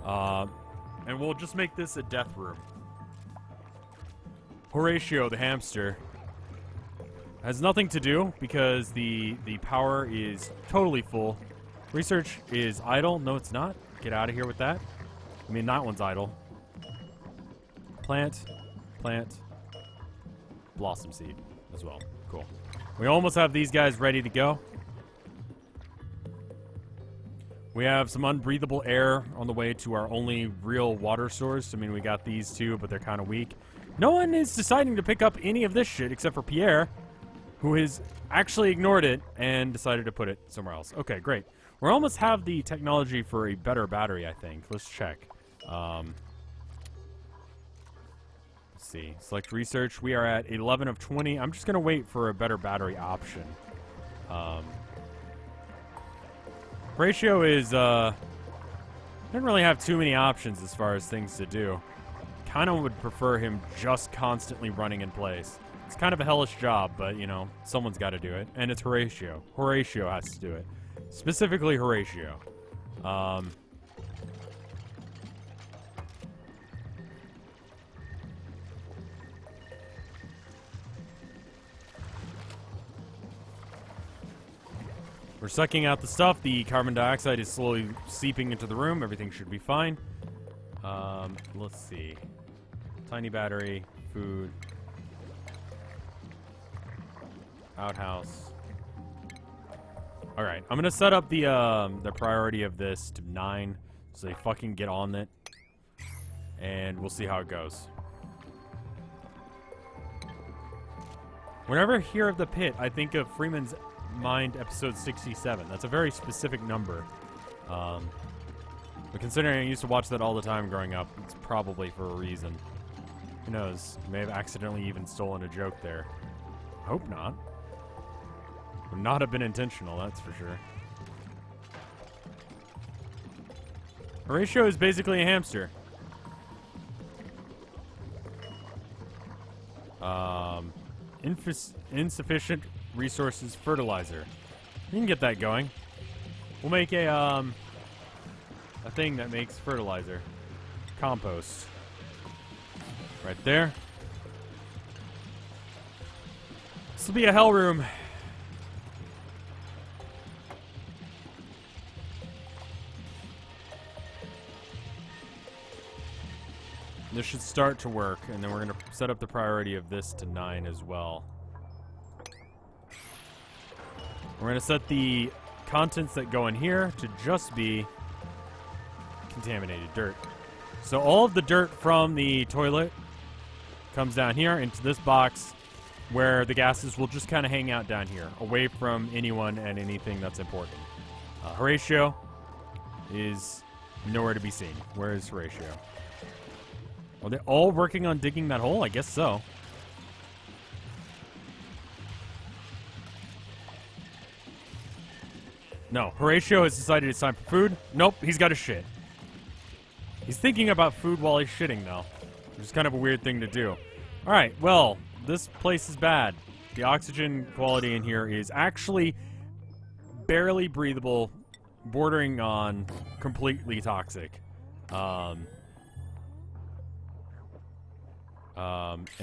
And we'll just make this a death room. Horatio, the hamster, has nothing to do because the power is totally full. Research is idle. No, it's not. Get out of here with that. I mean, that one's idle. Plant. Blossom seed as well. Cool. We almost have these guys ready to go. We have some unbreathable air on the way to our only real water source. I mean, we got these two, but they're kind of weak. No one is deciding to pick up any of this shit except for Pierre, who has actually ignored it and decided to put it somewhere else. Okay, great. We almost have the technology for a better battery, I think. Let's check. Let's see. Select research. We are at 11 of 20. I'm just going to wait for a better battery option. Ratio is, didn't really have too many options as far as things to do. Kind of would prefer him just constantly running in place. It's kind of a hellish job, but, you know, someone's got to do it. And it's Horatio. Horatio has to do it. Specifically Horatio. We're sucking out the stuff. The carbon dioxide is slowly seeping into the room. Everything should be fine. Let's see. Tiny battery, food, outhouse. All right, I'm gonna set up the priority of this to 9, so they fucking get on it, and we'll see how it goes. Whenever I hear of the pit, I think of Freeman's Mind episode 67. That's a very specific number. But considering I used to watch that all the time growing up, it's probably for a reason. Who knows? May have accidentally even stolen a joke there. Hope not. Would not have been intentional, that's for sure. Horatio is basically a hamster. Insufficient resources fertilizer. You can get that going. We'll make a thing that makes fertilizer. Compost. Right there. This will be a hell room. This should start to work, and then we're going to set up the priority of this to 9 as well. We're going to set the contents that go in here to just be contaminated dirt. So all of the dirt from the toilet comes down here into this box where the gases will just kind of hang out down here, away from anyone and anything that's important. Horatio is nowhere to be seen. Where is Horatio? Are they all working on digging that hole? I guess so. No, Horatio has decided it's time for food. Nope, he's got a shit. He's thinking about food while he's shitting, though. Which is kind of a weird thing to do. Alright, well, this place is bad. The oxygen quality in here is actually barely breathable, bordering on completely toxic. And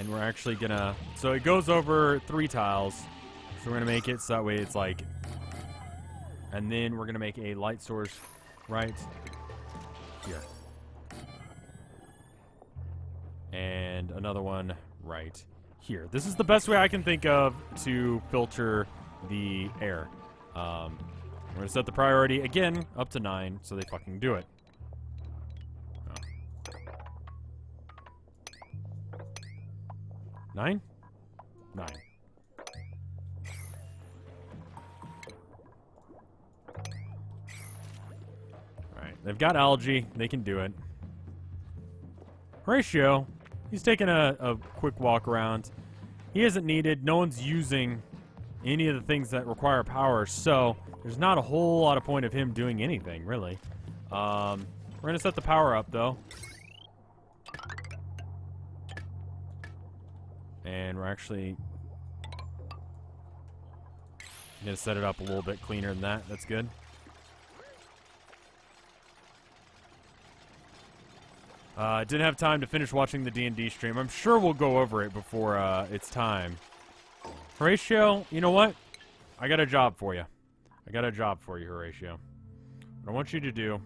we're actually gonna... So it goes over 3 tiles. So we're gonna make it so that way it's like... And then we're gonna make a light source right here. And another one right here. This is the best way I can think of to filter the air. We're gonna set the priority again up to 9 so they fucking do it. Oh. 9? 9. Alright, they've got algae. They can do it. Horatio, he's taking a quick walk around. He isn't needed. No one's using any of the things that require power, so there's not a whole lot of point of him doing anything, really. We're going to set the power up, though. And we're actually going to set it up a little bit cleaner than that. That's good. Didn't have time to finish watching the D&D stream. I'm sure we'll go over it before it's time. Horatio, you know what? I got a job for you. I got a job for you, Horatio. What I want you to do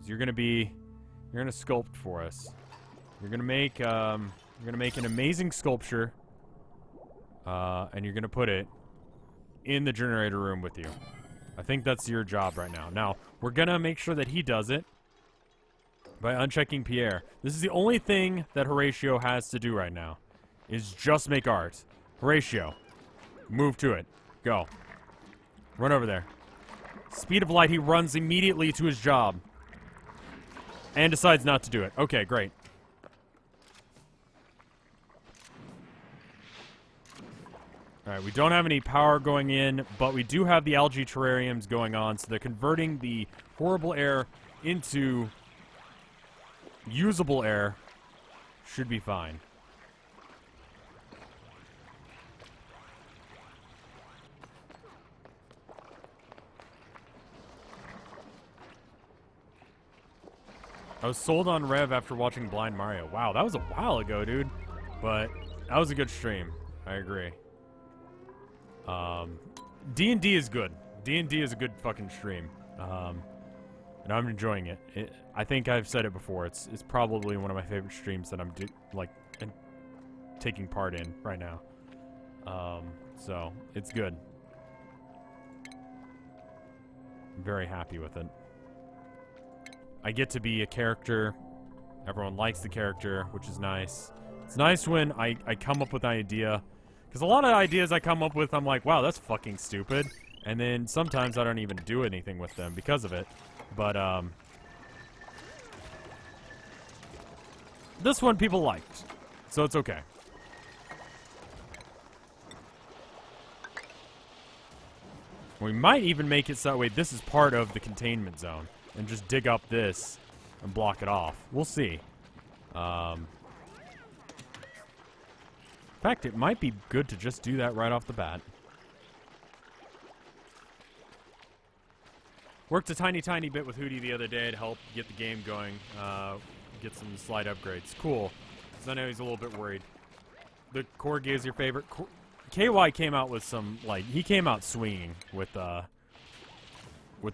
is you're gonna sculpt for us. You're gonna make an amazing sculpture, and you're gonna put it in the generator room with you. I think that's your job right now. Now, we're gonna make sure that he does it by unchecking Pierre. This is the only thing that Horatio has to do right now, is just make art. Horatio, move to it. Go. Run over there. Speed of light, he runs immediately to his job. And decides not to do it. Okay, great. Alright, we don't have any power going in, but we do have the algae terrariums going on, so they're converting the horrible air into usable air. Should be fine. I was sold on Rev after watching Blind Mario. Wow, that was a while ago, dude. But that was a good stream. I agree. D&D is good. D&D is a good fucking stream. And I'm enjoying it. I think I've said it before. It's probably one of my favorite streams that I'm taking part in right now. So it's good. I'm very happy with it. I get to be a character. Everyone likes the character, which is nice. It's nice when I come up with an idea. Because a lot of ideas I come up with, I'm like, wow, that's fucking stupid. And then sometimes I don't even do anything with them because of it. But, this one people liked. So it's okay. We might even make it so that way this is part of the containment zone. And just dig up this and block it off. We'll see. In fact, it might be good to just do that right off the bat. Worked a tiny bit with Hootie the other day to help get the game going. Get some slight upgrades. Cool. Because I know he's a little bit worried. The Corgi is your favorite. KY came out with some, he came out swinging with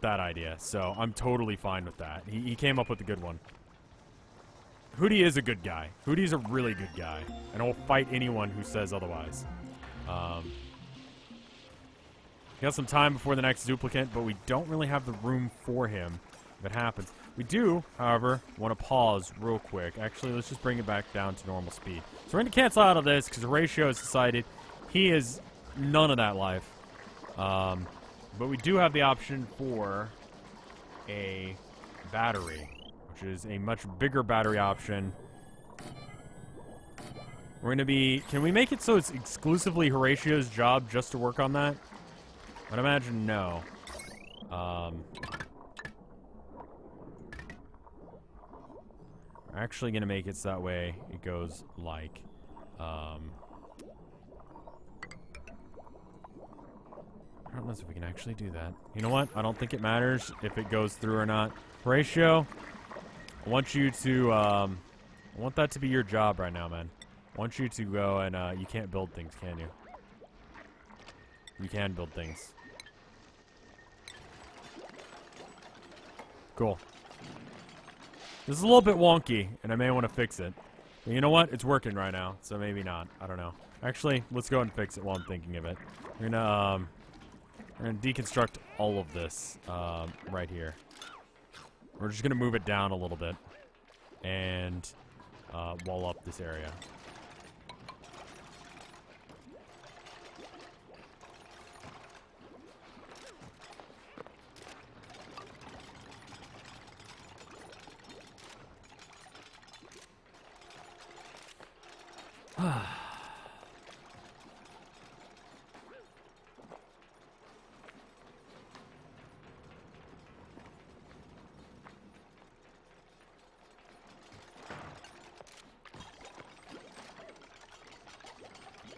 that idea. So I'm totally fine with that. He came up with a good one. Hootie is a good guy. Hootie's a really good guy. And I'll fight anyone who says otherwise. He has some time before the next duplicate, but we don't really have the room for him if it happens. We do, however, want to pause real quick. Actually, let's just bring it back down to normal speed. So we're going to cancel out of this because Horatio has decided he is none of that life. But we do have the option for a battery, which is a much bigger battery option. We're gonna be... Can we make it so it's exclusively Horatio's job just to work on that? I'd imagine no. We're actually gonna make it so that way it goes like... I don't know if we can actually do that. You know what? I don't think it matters if it goes through or not. Horatio, I want you to, I want that to be your job right now, man. I want you to go and, you can't build things, can you? You can build things. Cool. This is a little bit wonky, and I may want to fix it. But you know what? It's working right now, so maybe not. I don't know. Actually, let's go ahead and fix it while I'm thinking of it. We're gonna deconstruct all of this, right here. We're just gonna move it down a little bit. And, wall up this area.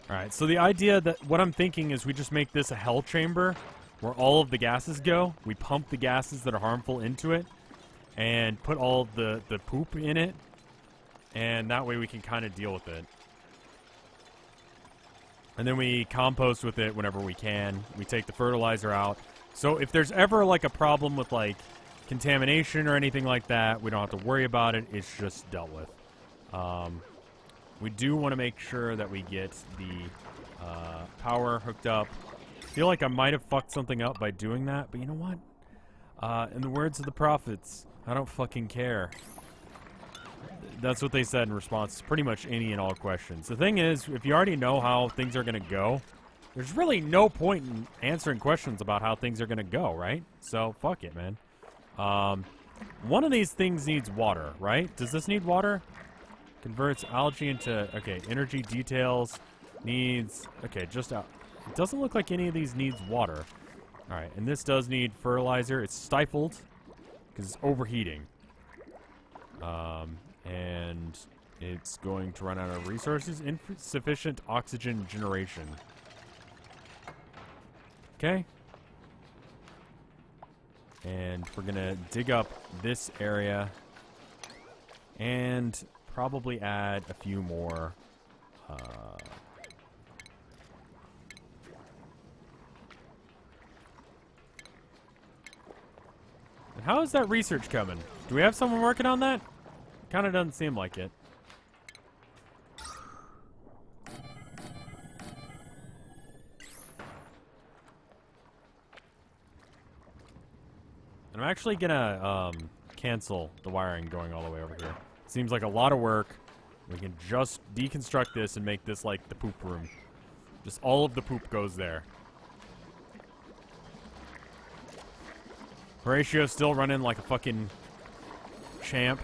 Alright, so the idea that what I'm thinking is we just make this a hell chamber where all of the gases go. We pump the gases that are harmful into it and put all of the poop in it. And that way we can kind of deal with it. And then we compost with it whenever we can. We take the fertilizer out. So if there's ever like a problem with like contamination or anything like that, we don't have to worry about it. It's just dealt with. We do want to make sure that we get the power hooked up. I feel like I might have fucked something up by doing that, but you know what? In the words of the prophets, I don't fucking care. That's what they said in response to pretty much any and all questions. The thing is, if you already know how things are going to go, there's really no point in answering questions about how things are going to go, right? So, fuck it, man. One of these things needs water, right? Does this need water? Converts algae into... Okay, energy details needs... Okay, just out. It doesn't look like any of these needs water. Alright, and this does need fertilizer. It's stifled because it's overheating. And it's going to run out of resources. Insufficient oxygen generation. Okay. And we're going to dig up this area. And probably add a few more. And how is that research coming? Do we have someone working on that? Kind of doesn't seem like it. And I'm actually gonna cancel the wiring going all the way over here. Seems like a lot of work. We can just deconstruct this and make this like the poop room. Just all of the poop goes there. Horatio's still running like a fucking champ.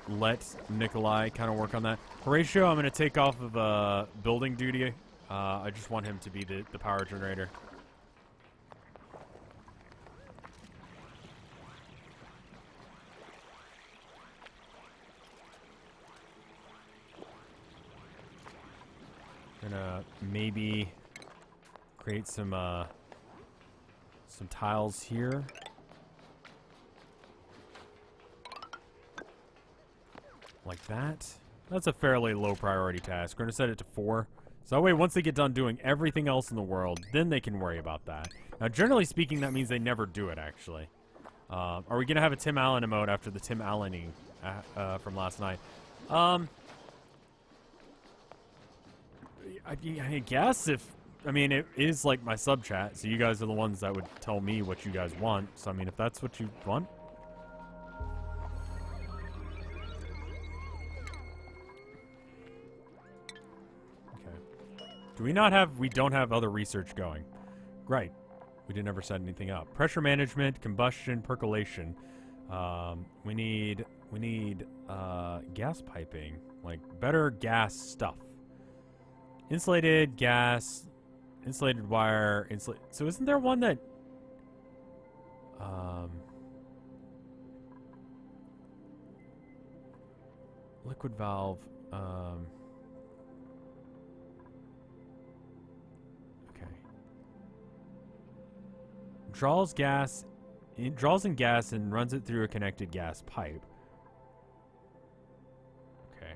Let Nikolai kind of work on that. Horatio, I'm going to take off of building duty. I just want him to be the power generator. Gonna maybe create some tiles here. Like that. That's a fairly low priority task. We're going to set it to 4. So that way, once they get done doing everything else in the world, then they can worry about that. Now, generally speaking, that means they never do it, actually. Are we going to have a Tim Allen emote after the Tim Allening from last night? I guess if... I mean, it is like my sub chat, so you guys are the ones that would tell me what you guys want. So, I mean, if that's what you want... Do we not have... We don't have other research going. Right. We didn't ever set anything up. Pressure management, combustion, percolation. We need We need gas piping, like better gas stuff. Insulated gas, insulated wire, so isn't there one that liquid valve, okay. Draws in gas and runs it through a connected gas pipe. Okay.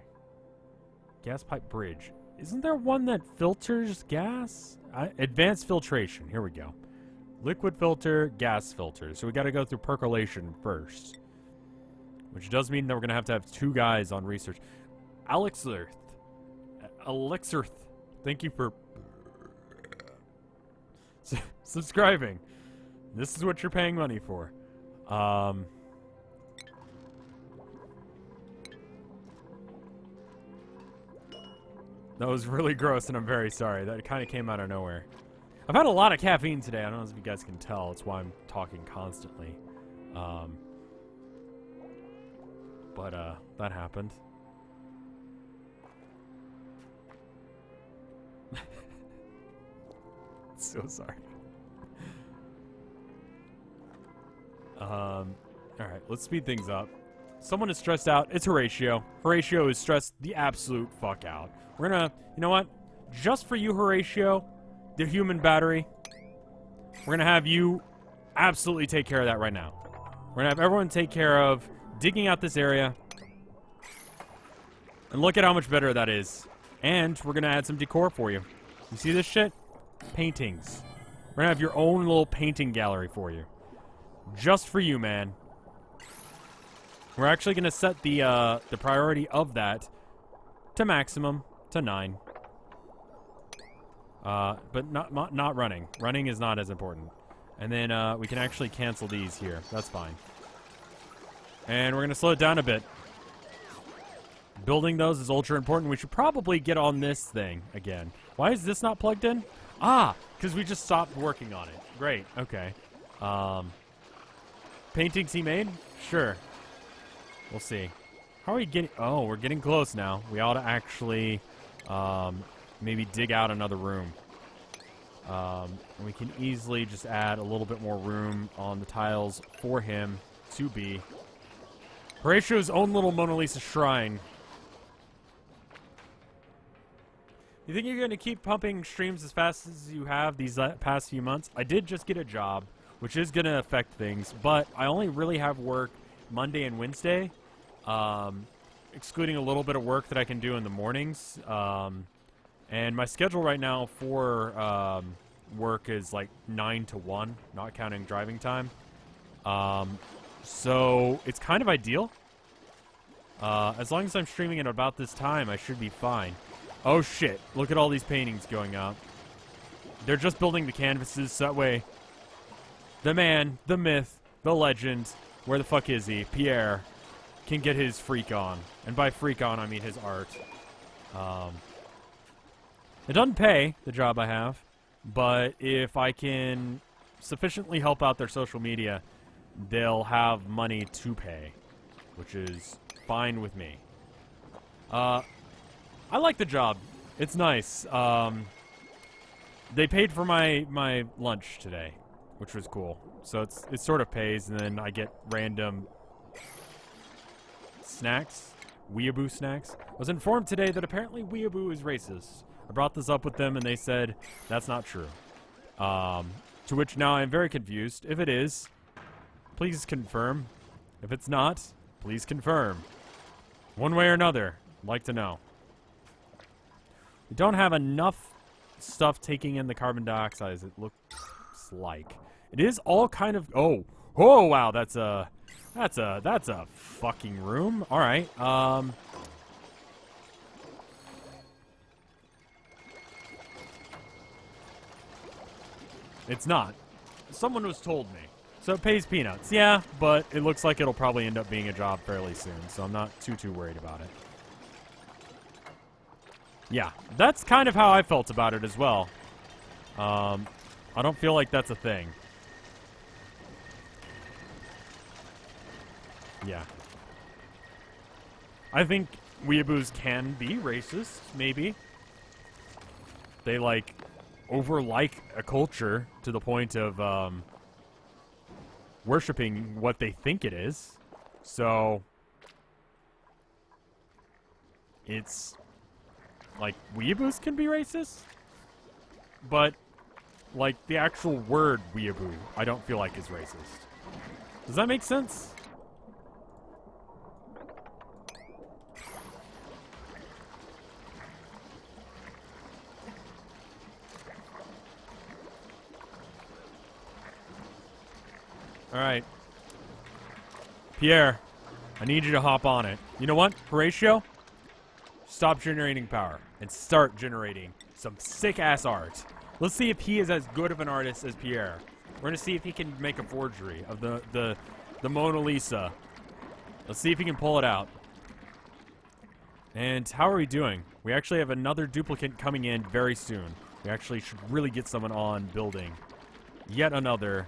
Gas pipe bridge. Isn't there one that filters gas? Advanced filtration. Here we go. Liquid filter, gas filter. So we got to go through percolation first. Which does mean that we're going to have 2 guys on research. Elixirth. Thank you for subscribing. This is what you're paying money for. That was really gross, and I'm very sorry. That kind of came out of nowhere. I've had a lot of caffeine today. I don't know if you guys can tell. That's why I'm talking constantly. But that happened. So sorry. Alright, let's speed things up. Someone is stressed out. It's Horatio. Horatio is stressed the absolute fuck out. We're gonna, you know what? Just for you, Horatio, the human battery, we're gonna have you absolutely take care of that right now. We're gonna have everyone take care of digging out this area. And look at how much better that is. And we're gonna add some decor for you. You see this shit? Paintings. We're gonna have your own little painting gallery for you. Just for you, man. We're actually gonna set the priority of that to maximum, to 9. But not running. Running is not as important. And then we can actually cancel these here. That's fine. And we're gonna slow it down a bit. Building those is ultra important. We should probably get on this thing again. Why is this not plugged in? Ah, because we just stopped working on it. Great. Okay. Paintings he made? Sure. We'll see. How are we getting... Oh, we're getting close now. We ought to actually maybe dig out another room. And we can easily just add a little bit more room on the tiles for him to be. Horatio's own little Mona Lisa shrine. You think you're going to keep pumping streams as fast as you have these past few months? I did just get a job, which is going to affect things, but I only really have work Monday and Wednesday, excluding a little bit of work that I can do in the mornings. And my schedule right now for work is like 9 to 1, not counting driving time. So it's kind of ideal. As long as I'm streaming at about this time, I should be fine. Oh shit, look at all these paintings going up. They're just building the canvases so that way the man, the myth, the legend, where the fuck is he, Pierre, can get his freak on. And by freak on, I mean his art. It doesn't pay, the job I have, but if I can sufficiently help out their social media, they'll have money to pay, which is fine with me. I like the job. It's nice. They paid for my lunch today, which was cool. So it sort of pays, and then I get random snacks, weeaboo snacks. I was informed today that apparently weeaboo is racist. I brought this up with them, and they said that's not true. To which now I'm very confused. If it is, please confirm. If it's not, please confirm. One way or another, I'd like to know. We don't have enough stuff taking in the carbon dioxide as it looks like. It is all kind of... Oh, wow, that's a fucking room. All right, It's not. Someone was told me. So it pays peanuts. Yeah, but it looks like it'll probably end up being a job fairly soon, so I'm not too worried about it. Yeah, that's kind of how I felt about it as well. I don't feel like that's a thing. Yeah. I think weeaboos can be racist, maybe. They, like, over-like a culture to the point of, worshipping what they think it is. So, it's, like, weeaboos can be racist, but, like, the actual word weeaboo, I don't feel like is racist. Does that make sense? Alright. Pierre, I need you to hop on it. You know what, Horatio? Stop generating power and start generating some sick-ass art. Let's see if he is as good of an artist as Pierre. We're going to see if he can make a forgery of the Mona Lisa. Let's see if he can pull it out. And how are we doing? We actually have another duplicate coming in very soon. We actually should really get someone on building yet another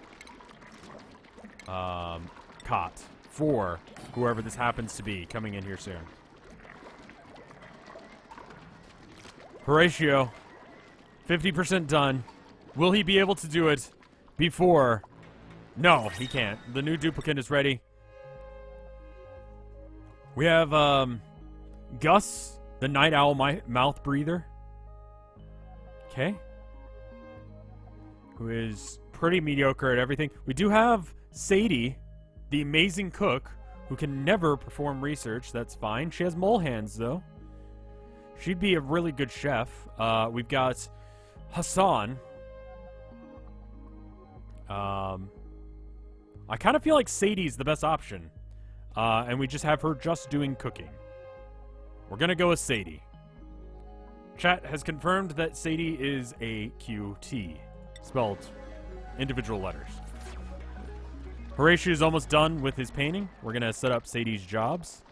cot for whoever this happens to be coming in here soon. Horatio, 50% done. Will he be able to do it before? No, he can't. The new duplicate is ready. We have Gus, the night owl mouth breather. Okay. Who is pretty mediocre at everything. We do have Sadie, the amazing cook, who can never perform research. That's fine. She has mole hands, though. She'd be a really good chef. We've got Hassan. I kind of feel like Sadie's the best option. And we just have her just doing cooking. We're going to go with Sadie. Chat has confirmed that Sadie is a QT. Spelled individual letters. Horatio is almost done with his painting. We're going to set up Sadie's jobs.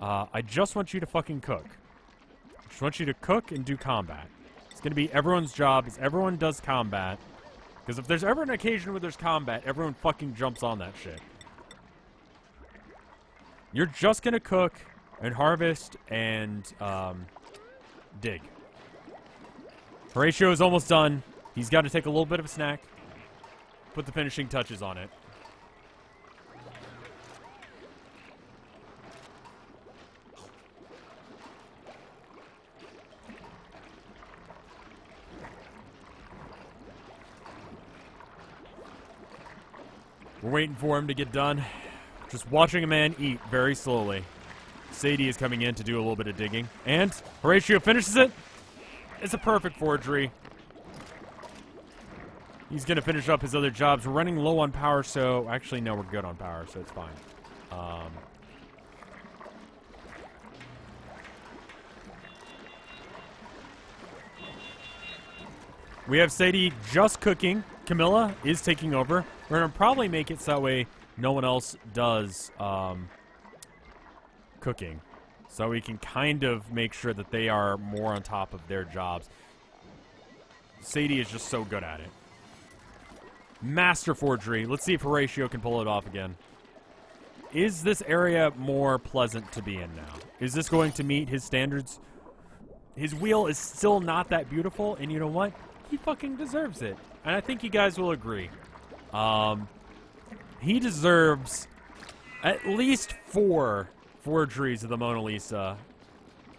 I just want you to fucking cook. I just want you to cook and do combat. It's going to be everyone's job is everyone does combat. Because if there's ever an occasion where there's combat, everyone fucking jumps on that shit. You're just going to cook and harvest and dig. Horatio is almost done. He's got to take a little bit of a snack. Put the finishing touches on it. We're waiting for him to get done. Just watching a man eat very slowly. Sadie is coming in to do a little bit of digging. And Horatio finishes it. It's a perfect forgery. He's going to finish up his other jobs. We're running low on power, so... Actually, no, we're good on power, so it's fine. We have Sadie just cooking. Camilla is taking over. We're going to probably make it so that way no one else does cooking. So we can kind of make sure that they are more on top of their jobs. Sadie is just so good at it. Master forgery. Let's see if Horatio can pull it off again. Is this area more pleasant to be in now? Is this going to meet his standards? His wheel is still not that beautiful, and you know what? He fucking deserves it. And I think you guys will agree. He deserves at least 4 forgeries of the Mona Lisa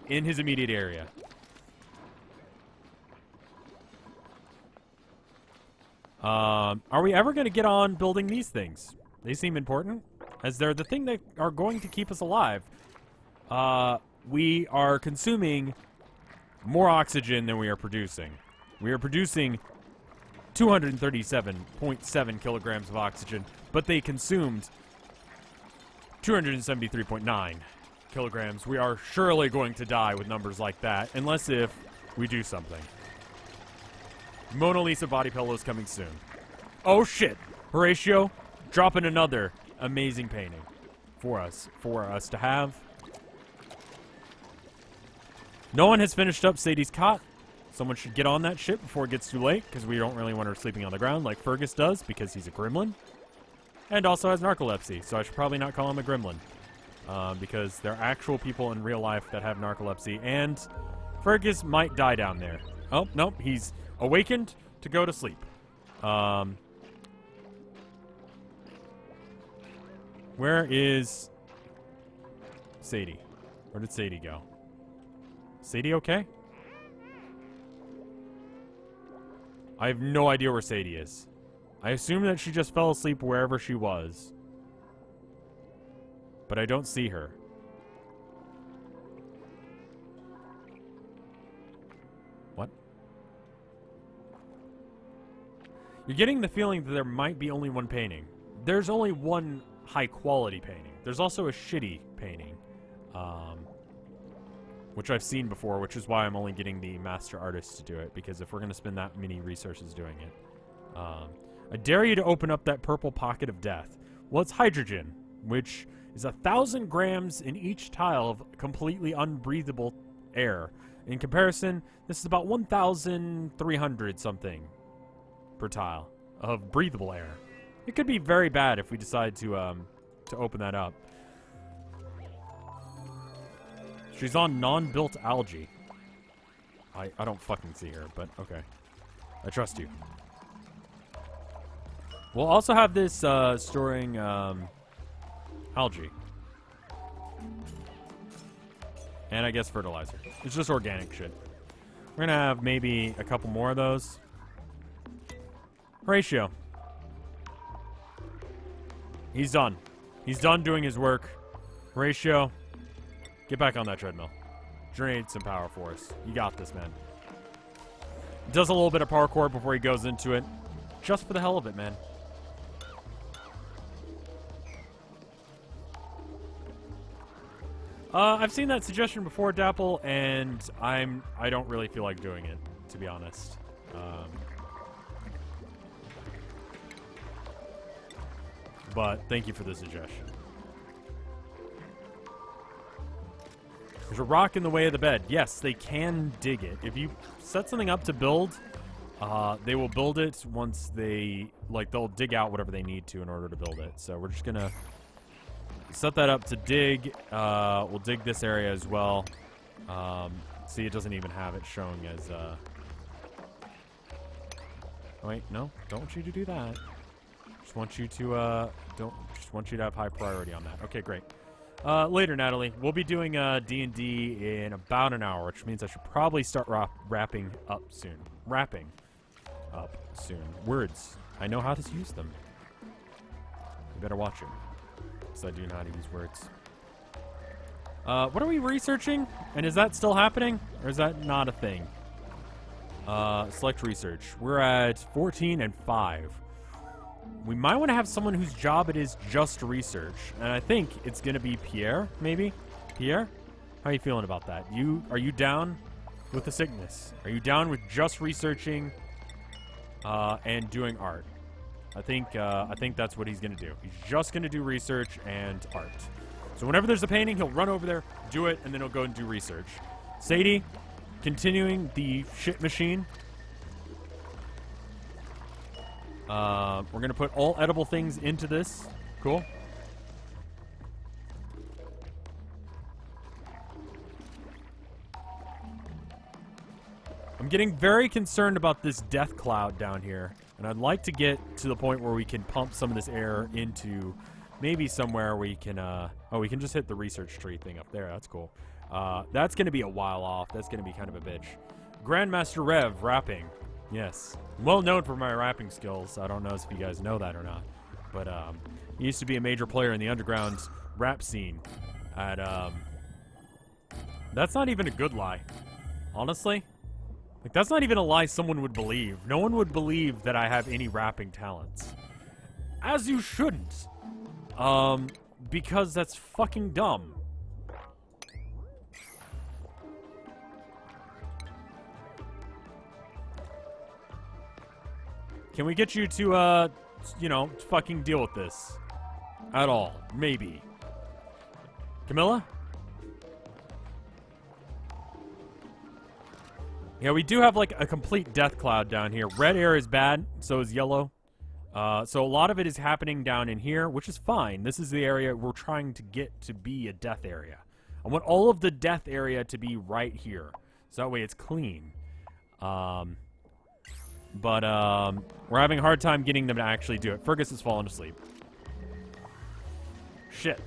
in his immediate area. Are we ever going to get on building these things? They seem important, as they're the thing that are going to keep us alive. We are consuming more oxygen than we are producing. We are producing 237.7 kilograms of oxygen, but they consumed 273.9 kilograms. We are surely going to die with numbers like that, unless if we do something. Mona Lisa body pillows coming soon. Oh shit! Horatio, dropping another amazing painting for us to have. No one has finished up Sadie's cot. Someone should get on that shit before it gets too late, because we don't really want her sleeping on the ground like Fergus does, because he's a gremlin. And also has narcolepsy, so I should probably not call him a gremlin. because there are actual people in real life that have narcolepsy, and Fergus might die down there. Oh, nope, he's awakened to go to sleep. Where is Sadie? Where did Sadie go? Sadie okay? I have no idea where Sadie is. I assume that she just fell asleep wherever she was. But I don't see her. What? You're getting the feeling that there might be only one painting. There's only one high-quality painting. There's also a shitty painting. Which I've seen before, which is why I'm only getting the master artist to do it, because if we're going to spend that many resources doing it. I dare you to open up that purple pocket of death. Well, it's hydrogen, which is 1,000 grams in each tile of completely unbreathable air. In comparison, this is about 1,300 something per tile of breathable air. It could be very bad if we decide to open that up. She's on non-built algae. I don't fucking see her, but okay. I trust you. We'll also have this storing algae. And I guess fertilizer. It's just organic shit. We're gonna have maybe a couple more of those. Horatio. He's done. He's done doing his work. Horatio, get back on that treadmill. Generate some power for us. You got this, man. Does a little bit of parkour before he goes into it. Just for the hell of it, man. I've seen that suggestion before, Dapple, and I don't really feel like doing it, to be honest. But thank you for the suggestion. There's a rock in the way of the bed. Yes, they can dig it. If you set something up to build, they will build it once they'll dig out whatever they need to in order to build it. So we're just gonna set that up to dig. We'll dig this area as well. See, it doesn't even have it showing as, wait, no, don't want you to do that. Just want you to, just want you to have high priority on that. Okay, great. Later, Natalie. We'll be doing D&D in about an hour, which means I should probably start wrapping up soon. Wrapping up soon. Words. I know how to use them. You better watch it, because I do know how to use words. What are we researching? And is that still happening? Or is that not a thing? Select research. We're at 14 and 5. We might want to have someone whose job it is just research. And I think it's going to be Pierre, maybe? Pierre? How are you feeling about that? Are you down with the sickness? Are you down with just researching and doing art? I think that's what he's going to do. He's just going to do research and art. So whenever there's a painting, he'll run over there, do it, and then he'll go and do research. Sadie, continuing the shit machine. We're going to put all edible things into this. Cool. I'm getting very concerned about this death cloud down here. And I'd like to get to the point where we can pump some of this air into maybe somewhere we can, we can just hit the research tree thing up there. That's cool. That's going to be a while off. That's going to be kind of a bitch. Grandmaster Rev, rapping. Yes. Well known for my rapping skills. I don't know if you guys know that or not. But, he used to be a major player in the underground rap scene at, that's not even a good lie. Honestly. Like, that's not even a lie someone would believe. No one would believe that I have any rapping talents. As you shouldn't. Because that's fucking dumb. Can we get you to, fucking deal with this? At all. Maybe. Camilla? Yeah, we do have, like, a complete death cloud down here. Red air is bad, so is yellow. So a lot of it is happening down in here, which is fine. This is the area we're trying to get to be a death area. I want all of the death area to be right here. So that way it's clean. But we're having a hard time getting them to actually do it. Fergus has fallen asleep. Shit.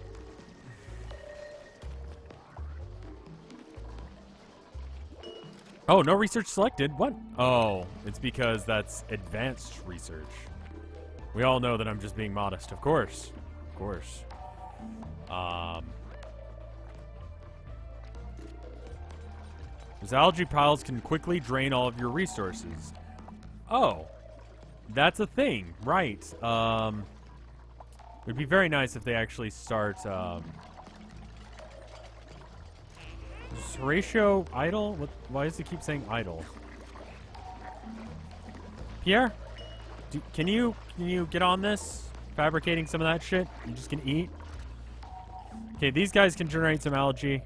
Oh, no research selected. What? Oh, it's because that's advanced research. We all know that I'm just being modest. Of course. Of course. Those algae piles can quickly drain all of your resources. Oh. That's a thing. Right. It'd be very nice if they actually start, is Horatio idle? What, why does he keep saying idle? Pierre? Can you get on this? Fabricating some of that shit? You just can eat? Okay, these guys can generate some algae.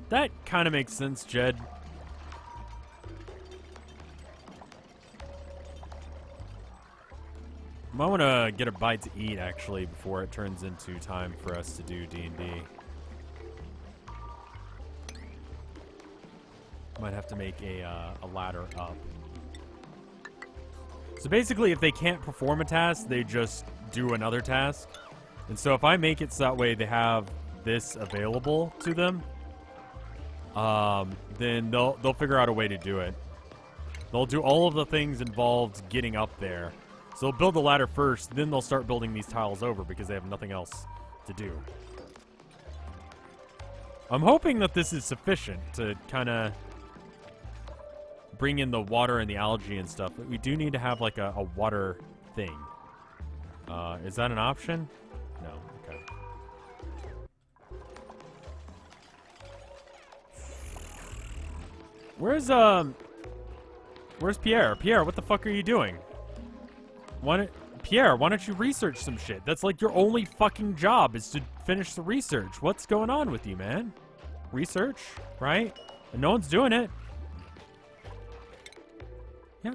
That kind of makes sense, Jed. I want to get a bite to eat, actually, before it turns into time for us to do D&D. Might have to make a ladder up. So basically, if they can't perform a task, they just do another task. And so if I make it so that way they have this available to them, then they'll figure out a way to do it. They'll do all of the things involved getting up there. So they'll build the ladder first, then they'll start building these tiles over because they have nothing else to do. I'm hoping that this is sufficient to kind of bring in the water and the algae and stuff, but we do need to have like a water thing. Is that an option? No. Okay. Where's Pierre? Pierre, what the fuck are you doing? Pierre, why don't you research some shit? That's like your only fucking job is to finish the research. What's going on with you, man? Research, right? And no one's doing it. Yeah.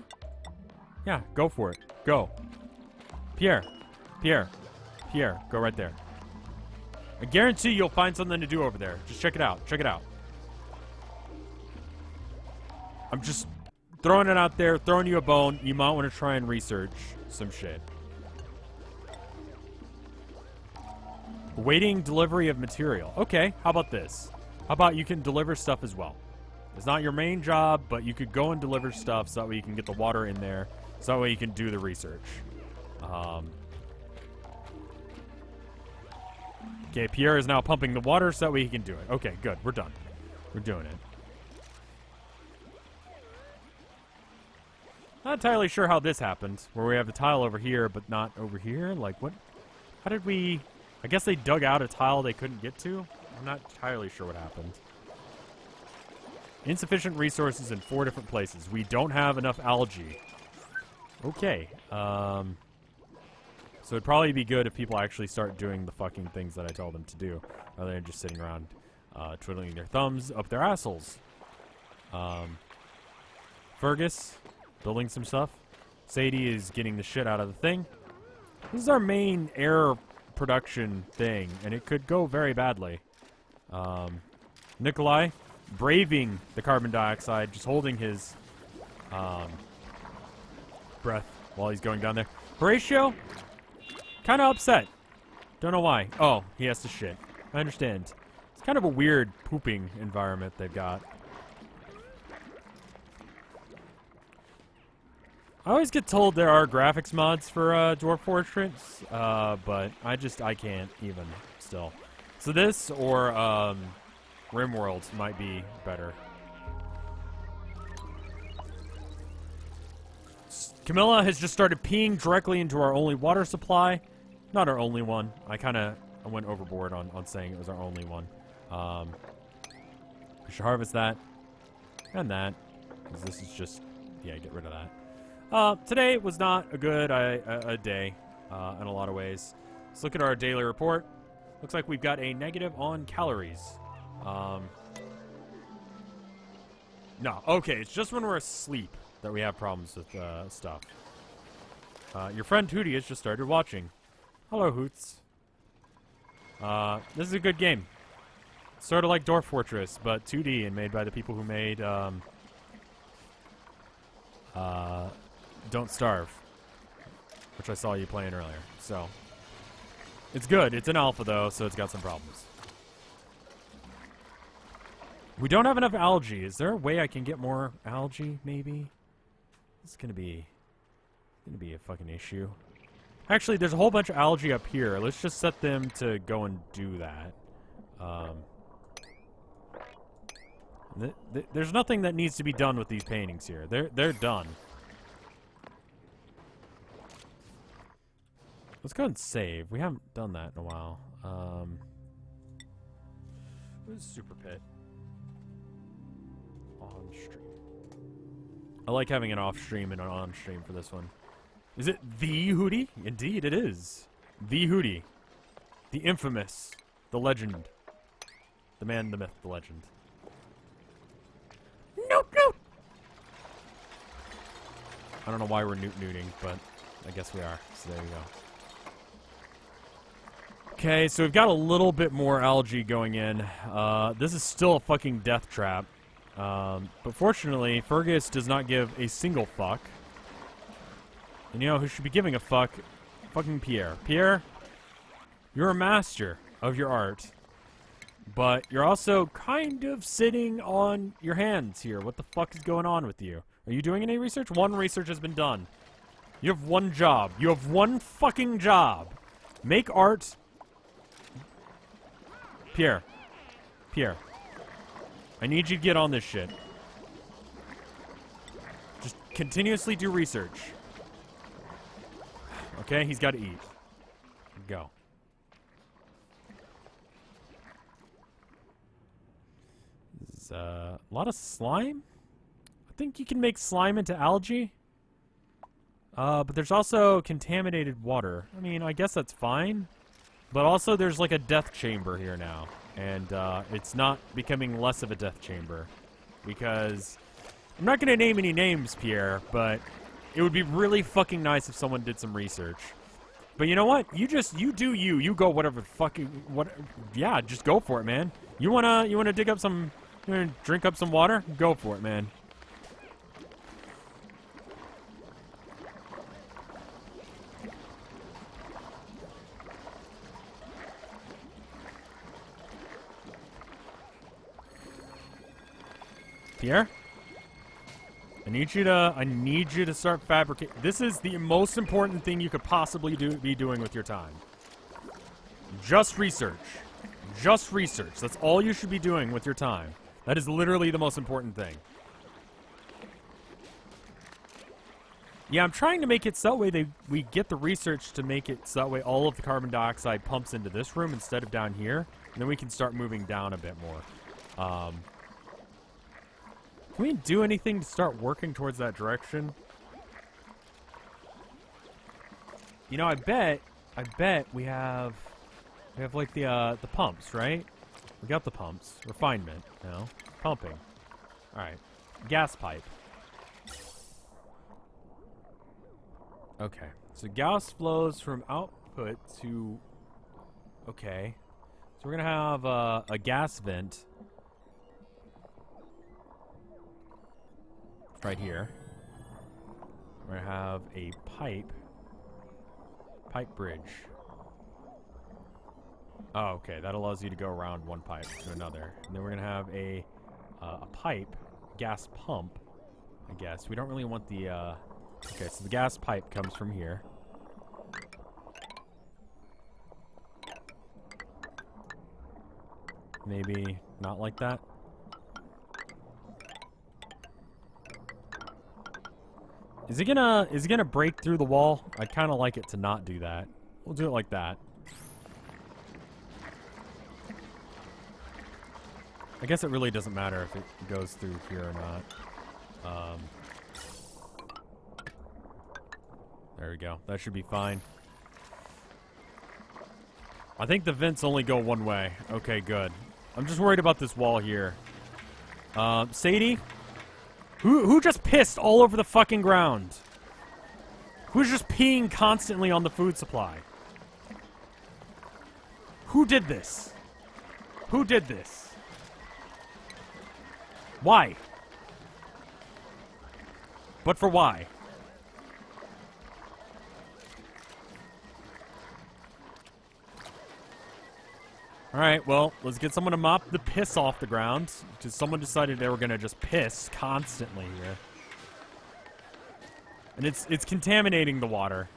Yeah, go for it. Go. Pierre, go right there. I guarantee you'll find something to do over there. Just check it out. Check it out. I'm just throwing it out there, throwing you a bone. You might want to try and research some shit. Waiting delivery of material. Okay, how about this? How about you can deliver stuff as well? It's not your main job, but you could go and deliver stuff so that way you can get the water in there. So that way you can do the research. Okay, Pierre is now pumping the water so that way he can do it. Okay, good. We're done. We're doing it. Not entirely sure how this happened, where we have the tile over here, but not over here. Like, what? How did we... I guess they dug out a tile they couldn't get to? I'm not entirely sure what happened. Insufficient resources in 4 different places. We don't have enough algae. Okay. So it'd probably be good if people actually start doing the fucking things that I told them to do, rather than just sitting around twiddling their thumbs up their assholes. Fergus... building some stuff. Sadie is getting the shit out of the thing. This is our main air production thing, and it could go very badly. Nikolai, braving the carbon dioxide, just holding his breath while he's going down there. Horatio, kind of upset. Don't know why. Oh, he has to shit. I understand. It's kind of a weird pooping environment they've got. I always get told there are graphics mods for Dwarf Fortress, but I can't even still. So this or RimWorld might be better. Camilla has just started peeing directly into our only water supply. Not our only one. I went overboard on saying it was our only one. We should harvest that and that, because this is just, yeah, get rid of that. Today was not a good a day in a lot of ways. Let's look at our daily report. Looks like we've got a negative on calories. No, okay, it's just when we're asleep that we have problems with stuff. Your friend Hootie has just started watching. Hello, Hoots. This is a good game. Sort of like Dwarf Fortress, but 2D and made by the people who made Don't Starve, which I saw you playing earlier. So, it's good. It's an alpha, though, so it's got some problems. We don't have enough algae. Is there a way I can get more algae, maybe? It's gonna be a fucking issue. Actually, there's a whole bunch of algae up here. Let's just set them to go and do that. There's nothing that needs to be done with these paintings here. They're done. Let's go and save. We haven't done that in a while. What is Super Pit? On stream. I like having an off stream and an on stream for this one. Is it the Hootie? Indeed, it is. The Hootie. The infamous. The legend. The man, the myth, the legend. Nope, nope! I don't know why we're newt-newting, but I guess we are. So there you go. Okay, so we've got a little bit more algae going in. This is still a fucking death trap. But fortunately, Fergus does not give a single fuck. And you know who should be giving a fuck? Fucking Pierre. Pierre, you're a master of your art. But you're also kind of sitting on your hands here. What the fuck is going on with you? Are you doing any research? One research has been done. You have one job. You have one fucking job. Make art. Pierre. Pierre. I need you to get on this shit. Just continuously do research. Okay, he's got to eat. Go. This is a lot of slime. I think you can make slime into algae. But there's also contaminated water. I mean, I guess that's fine. But also there's like a death chamber here now. And it's not becoming less of a death chamber. Because I'm not going to name any names, Pierre, but it would be really fucking nice if someone did some research. But you know what? You do you. You go whatever yeah, just go for it, man. You wanna dig up some, drink up some water? Go for it, man. Pierre? I need you to start fabricating. This is the most important thing you could possibly be doing with your time. Just research. Just research. That's all you should be doing with your time. That is literally the most important thing. Yeah, I'm trying to make it so that way we get the research to make it so that way all of the carbon dioxide pumps into this room instead of down here. And then we can start moving down a bit more. Can we do anything to start working towards that direction? You know, I bet we have like the pumps, right? We got the pumps. Refinement, you know? Pumping. Alright. Gas pipe. Okay. So gas flows from output to... Okay. So we're gonna have a gas vent right here. We're gonna have a pipe bridge. Oh, okay. That allows you to go around one pipe to another. And then we're gonna have a pipe, gas pump, I guess. We don't really want the, okay, so the gas pipe comes from here. Maybe not like that. Is it gonna break through the wall? I'd kind of like it to not do that. We'll do it like that. I guess it really doesn't matter if it goes through here or not. There we go. That should be fine. I think the vents only go one way. Okay, good. I'm just worried about this wall here. Sadie? Who just pissed all over the fucking ground? Who's just peeing constantly on the food supply? Who did this? Who did this? Why? But for why? Alright, well, let's get someone to mop the piss off the ground. Because someone decided they were going to just piss constantly here. And it's contaminating the water.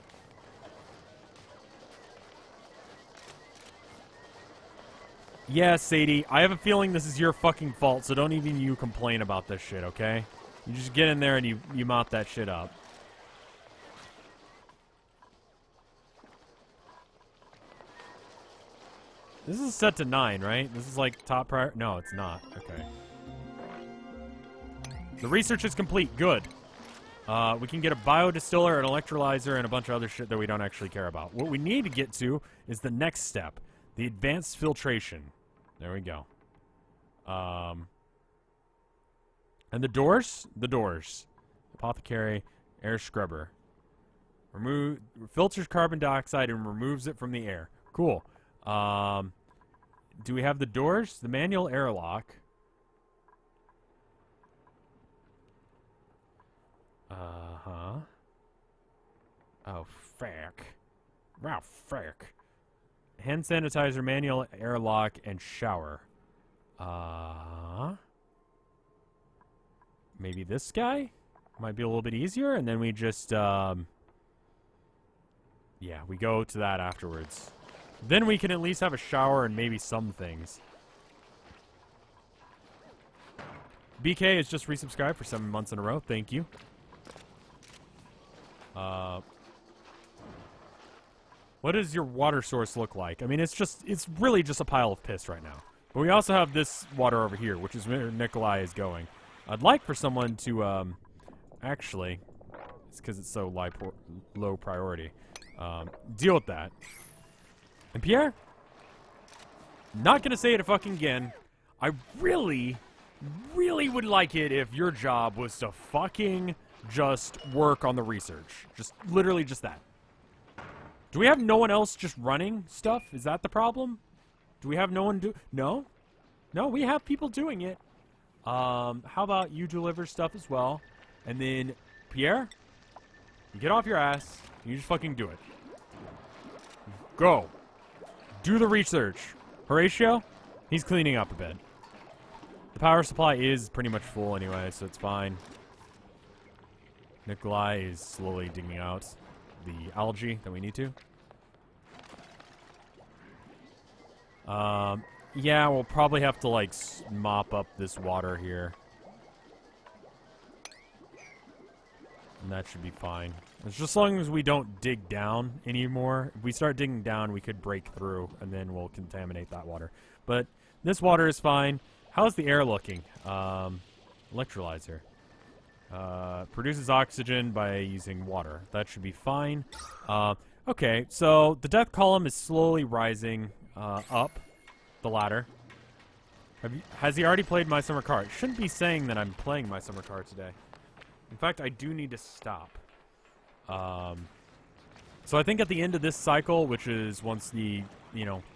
Yeah, Sadie, I have a feeling this is your fucking fault, so don't even you complain about this shit, okay? You just get in there and you mop that shit up. This is set to 9, right? This is like top prior. No, it's not. Okay. The research is complete. Good. We can get a biodistiller, an electrolyzer, and a bunch of other shit that we don't actually care about. What we need to get to is the next step. The advanced filtration. There we go. And the doors? The doors. Apothecary, air scrubber. Filters carbon dioxide and removes it from the air. Cool. Do we have the doors? The manual airlock. Uh-huh. Oh, fuck. Wow, fuck. Hand sanitizer, manual airlock, and shower. Maybe this guy? Might be a little bit easier, and then we just, yeah, we go to that afterwards. Then we can at least have a shower and maybe some things. BK has just resubscribed for 7 months in a row. Thank you. What does your water source look like? I mean, it's really just a pile of piss right now. But we also have this water over here, which is where Nikolai is going. I'd like for someone to, actually, it's because it's so low priority, deal with that. And Pierre, not gonna say it fucking again. I really, really would like it if your job was to fucking just work on the research. Just literally just that. Do we have no one else just running stuff? Is that the problem? Do we have no one No? No, we have people doing it. How about you deliver stuff as well? And then, Pierre, you get off your ass. You just fucking do it. Go. Do the research. Horatio, he's cleaning up a bit. The power supply is pretty much full anyway, so it's fine. Nikolai is slowly digging out the algae that we need to. Yeah, we'll probably have to, like, mop up this water here. And that should be fine. It's just as long as we don't dig down anymore. If we start digging down, we could break through, and then we'll contaminate that water. But this water is fine. How's the air looking? Electrolyzer. Produces oxygen by using water. That should be fine. Okay, so the death column is slowly rising up the ladder. Has he already played My Summer Car? It shouldn't be saying that I'm playing My Summer Car today. In fact, I do need to stop. So I think at the end of this cycle, which is once the,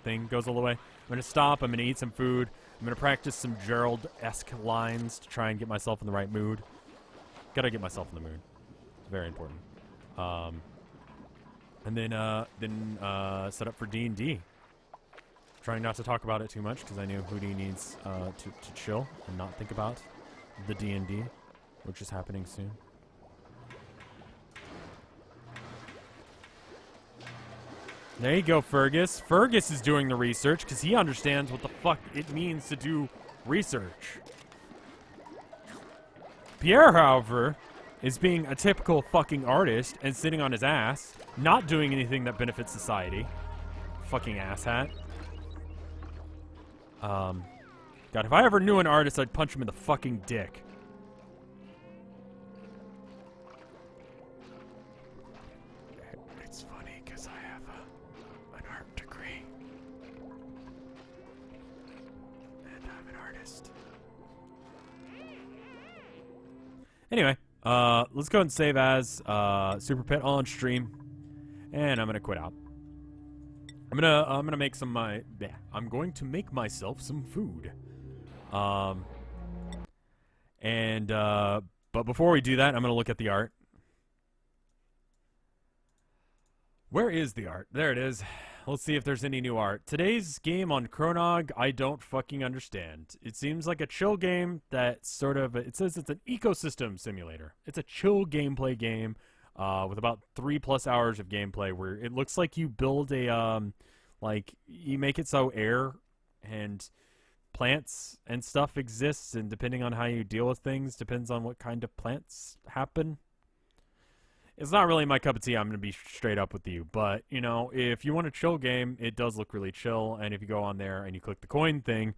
thing goes all the way, I'm going to stop, I'm going to eat some food, I'm going to practice some Gerald-esque lines to try and get myself in the right mood. Gotta get myself in the mood. It's very important. And then set up for D&D. Trying not to talk about it too much, because I know Hootie needs to chill and not think about the D&D, which is happening soon. There you go, Fergus. Fergus is doing the research, because he understands what the fuck it means to do research. Pierre, however, is being a typical fucking artist and sitting on his ass, not doing anything that benefits society. Fucking asshat. God, if I ever knew an artist, I'd punch him in the fucking dick. It's funny, because I have an art degree. an artist. Anyway, let's go and save as Super Pit on stream, and I'm gonna quit out. I'm gonna make some I'm going to make myself some food. But before we do that, I'm gonna look at the art. Where is the art? There it is. Let's see if there's any new art. Today's game on Chronog, I don't fucking understand. It seems like a chill game that sort of... It says it's an ecosystem simulator. It's a chill gameplay game with about 3+ hours of gameplay where it looks like you build a... like, you make it so air and plants and stuff exists, and depending on how you deal with things, depends on what kind of plants happen. It's not really my cup of tea, I'm going to be straight up with you. But, you know, if you want a chill game, it does look really chill. And if you go on there and you click the coin thing,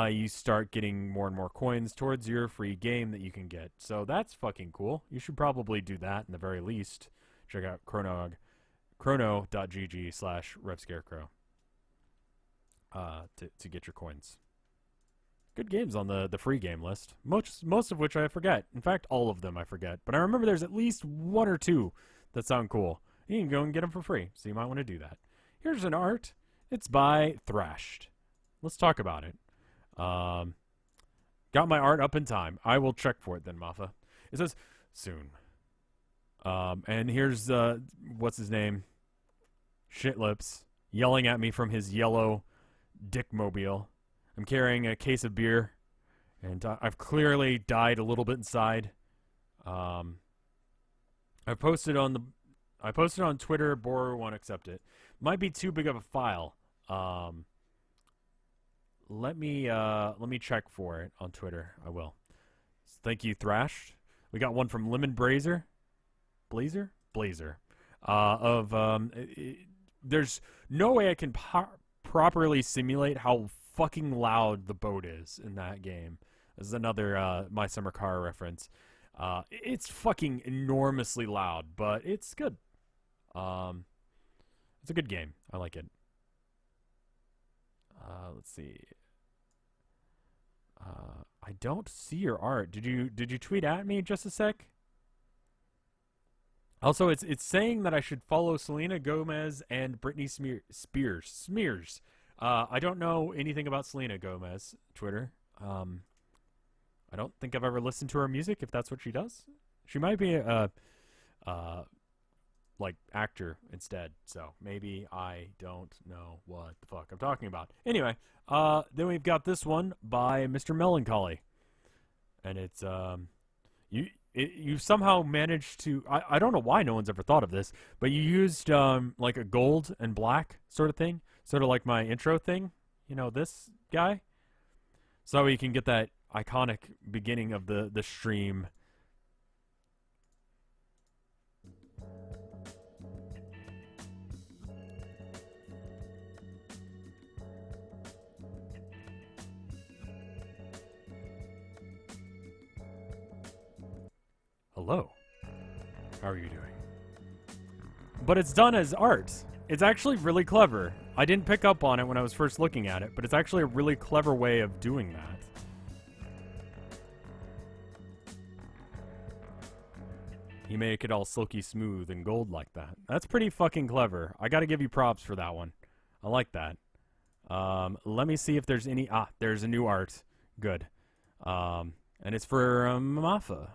you start getting more and more coins towards your free game that you can get. So that's fucking cool. You should probably do that in the very least. Check out chrono.gg/RevScarecrow to get your coins. Good games on the free game list. Most of which I forget. In fact, all of them I forget. But I remember there's at least 1 or 2 that sound cool. You can go and get them for free, so you might want to do that. Here's an art. It's by Thrashed. Let's talk about it. Got my art up in time. I will check for it then, Mafa. It says, soon. And here's, what's his name? Shitlips, yelling at me from his yellow dickmobile. I'm carrying a case of beer, and I've clearly died a little bit inside. I posted on Twitter. Borer won't accept it. Might be too big of a file. Let me check for it on Twitter. I will. Thank you, Thrashed. We got one from Lemon Blazer. Blazer. There's no way I can properly simulate how fucking loud the boat is in that game. This is another My Summer Car reference. It's fucking enormously loud, but it's good. It's a good game. I like it. Let's see. I don't see your art. Did you tweet at me just a sec? Also, it's saying that I should follow Selena Gomez and Britney Spears. I don't know anything about Selena Gomez, Twitter. I don't think I've ever listened to her music, if that's what she does. She might be a like, actor instead, so maybe I don't know what the fuck I'm talking about. Anyway, then we've got this one by Mr. Melancholy. And it's, you somehow managed to... I don't know why no one's ever thought of this, but you used, like, a gold and black sort of thing. Sort of like my intro thing, you know, this guy. So you can get that iconic beginning of the stream. Hello. How are you doing? But it's done as art. It's actually really clever. I didn't pick up on it when I was first looking at it, but it's actually a really clever way of doing that. You make it all silky smooth and gold like that. That's pretty fucking clever. I gotta give you props for that one. I like that. Let me see if there's any... there's a new art. Good. And it's for Mafa.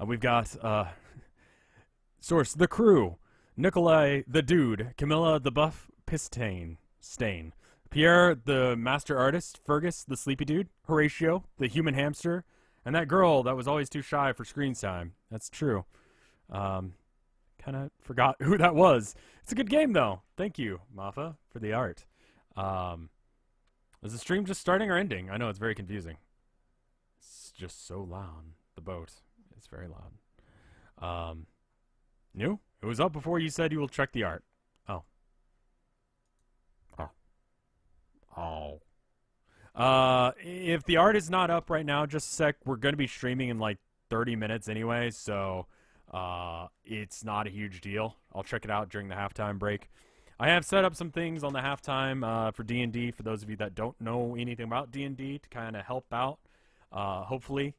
We've got Source, The Crew, Nikolai the Dude, Camilla the Buff Stain, Pierre the Master Artist, Fergus the Sleepy Dude, Horatio the Human Hamster, and that girl that was always too shy for screen time. That's true. Kind of forgot who that was. It's a good game though. Thank you, Mafa, for the art. Is the stream just starting or ending? I know it's very confusing. It's just so loud. The boat. It's very loud. New? It was up before you said you will check the art. Oh. If the art is not up right now, just a sec. We're going to be streaming in like 30 minutes anyway, so it's not a huge deal. I'll check it out during the halftime break. I have set up some things on the halftime for D&D for those of you that don't know anything about D&D to kind of help out. Hopefully,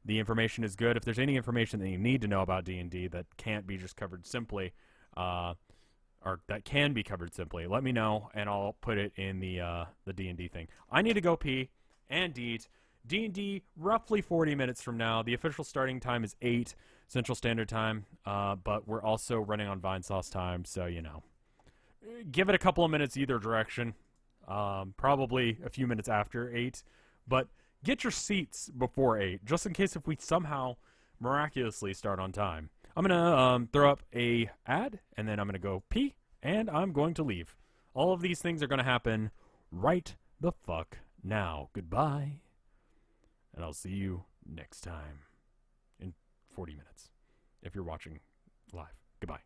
the information is good. If there's any information that you need to know about D&D that can't be just covered simply, or that can be covered simply, let me know, and I'll put it in the D&D thing. I need to go pee and eat. D&D, roughly 40 minutes from now. The official starting time is 8 Central Standard Time, but we're also running on Vinesauce time, so, you know. Give it a couple of minutes either direction. Probably a few minutes after 8, but get your seats before 8, just in case if we somehow miraculously start on time. I'm going to throw up a ad, and then I'm going to go pee, and I'm going to leave. All of these things are going to happen right the fuck now. Goodbye, and I'll see you next time in 40 minutes if you're watching live. Goodbye.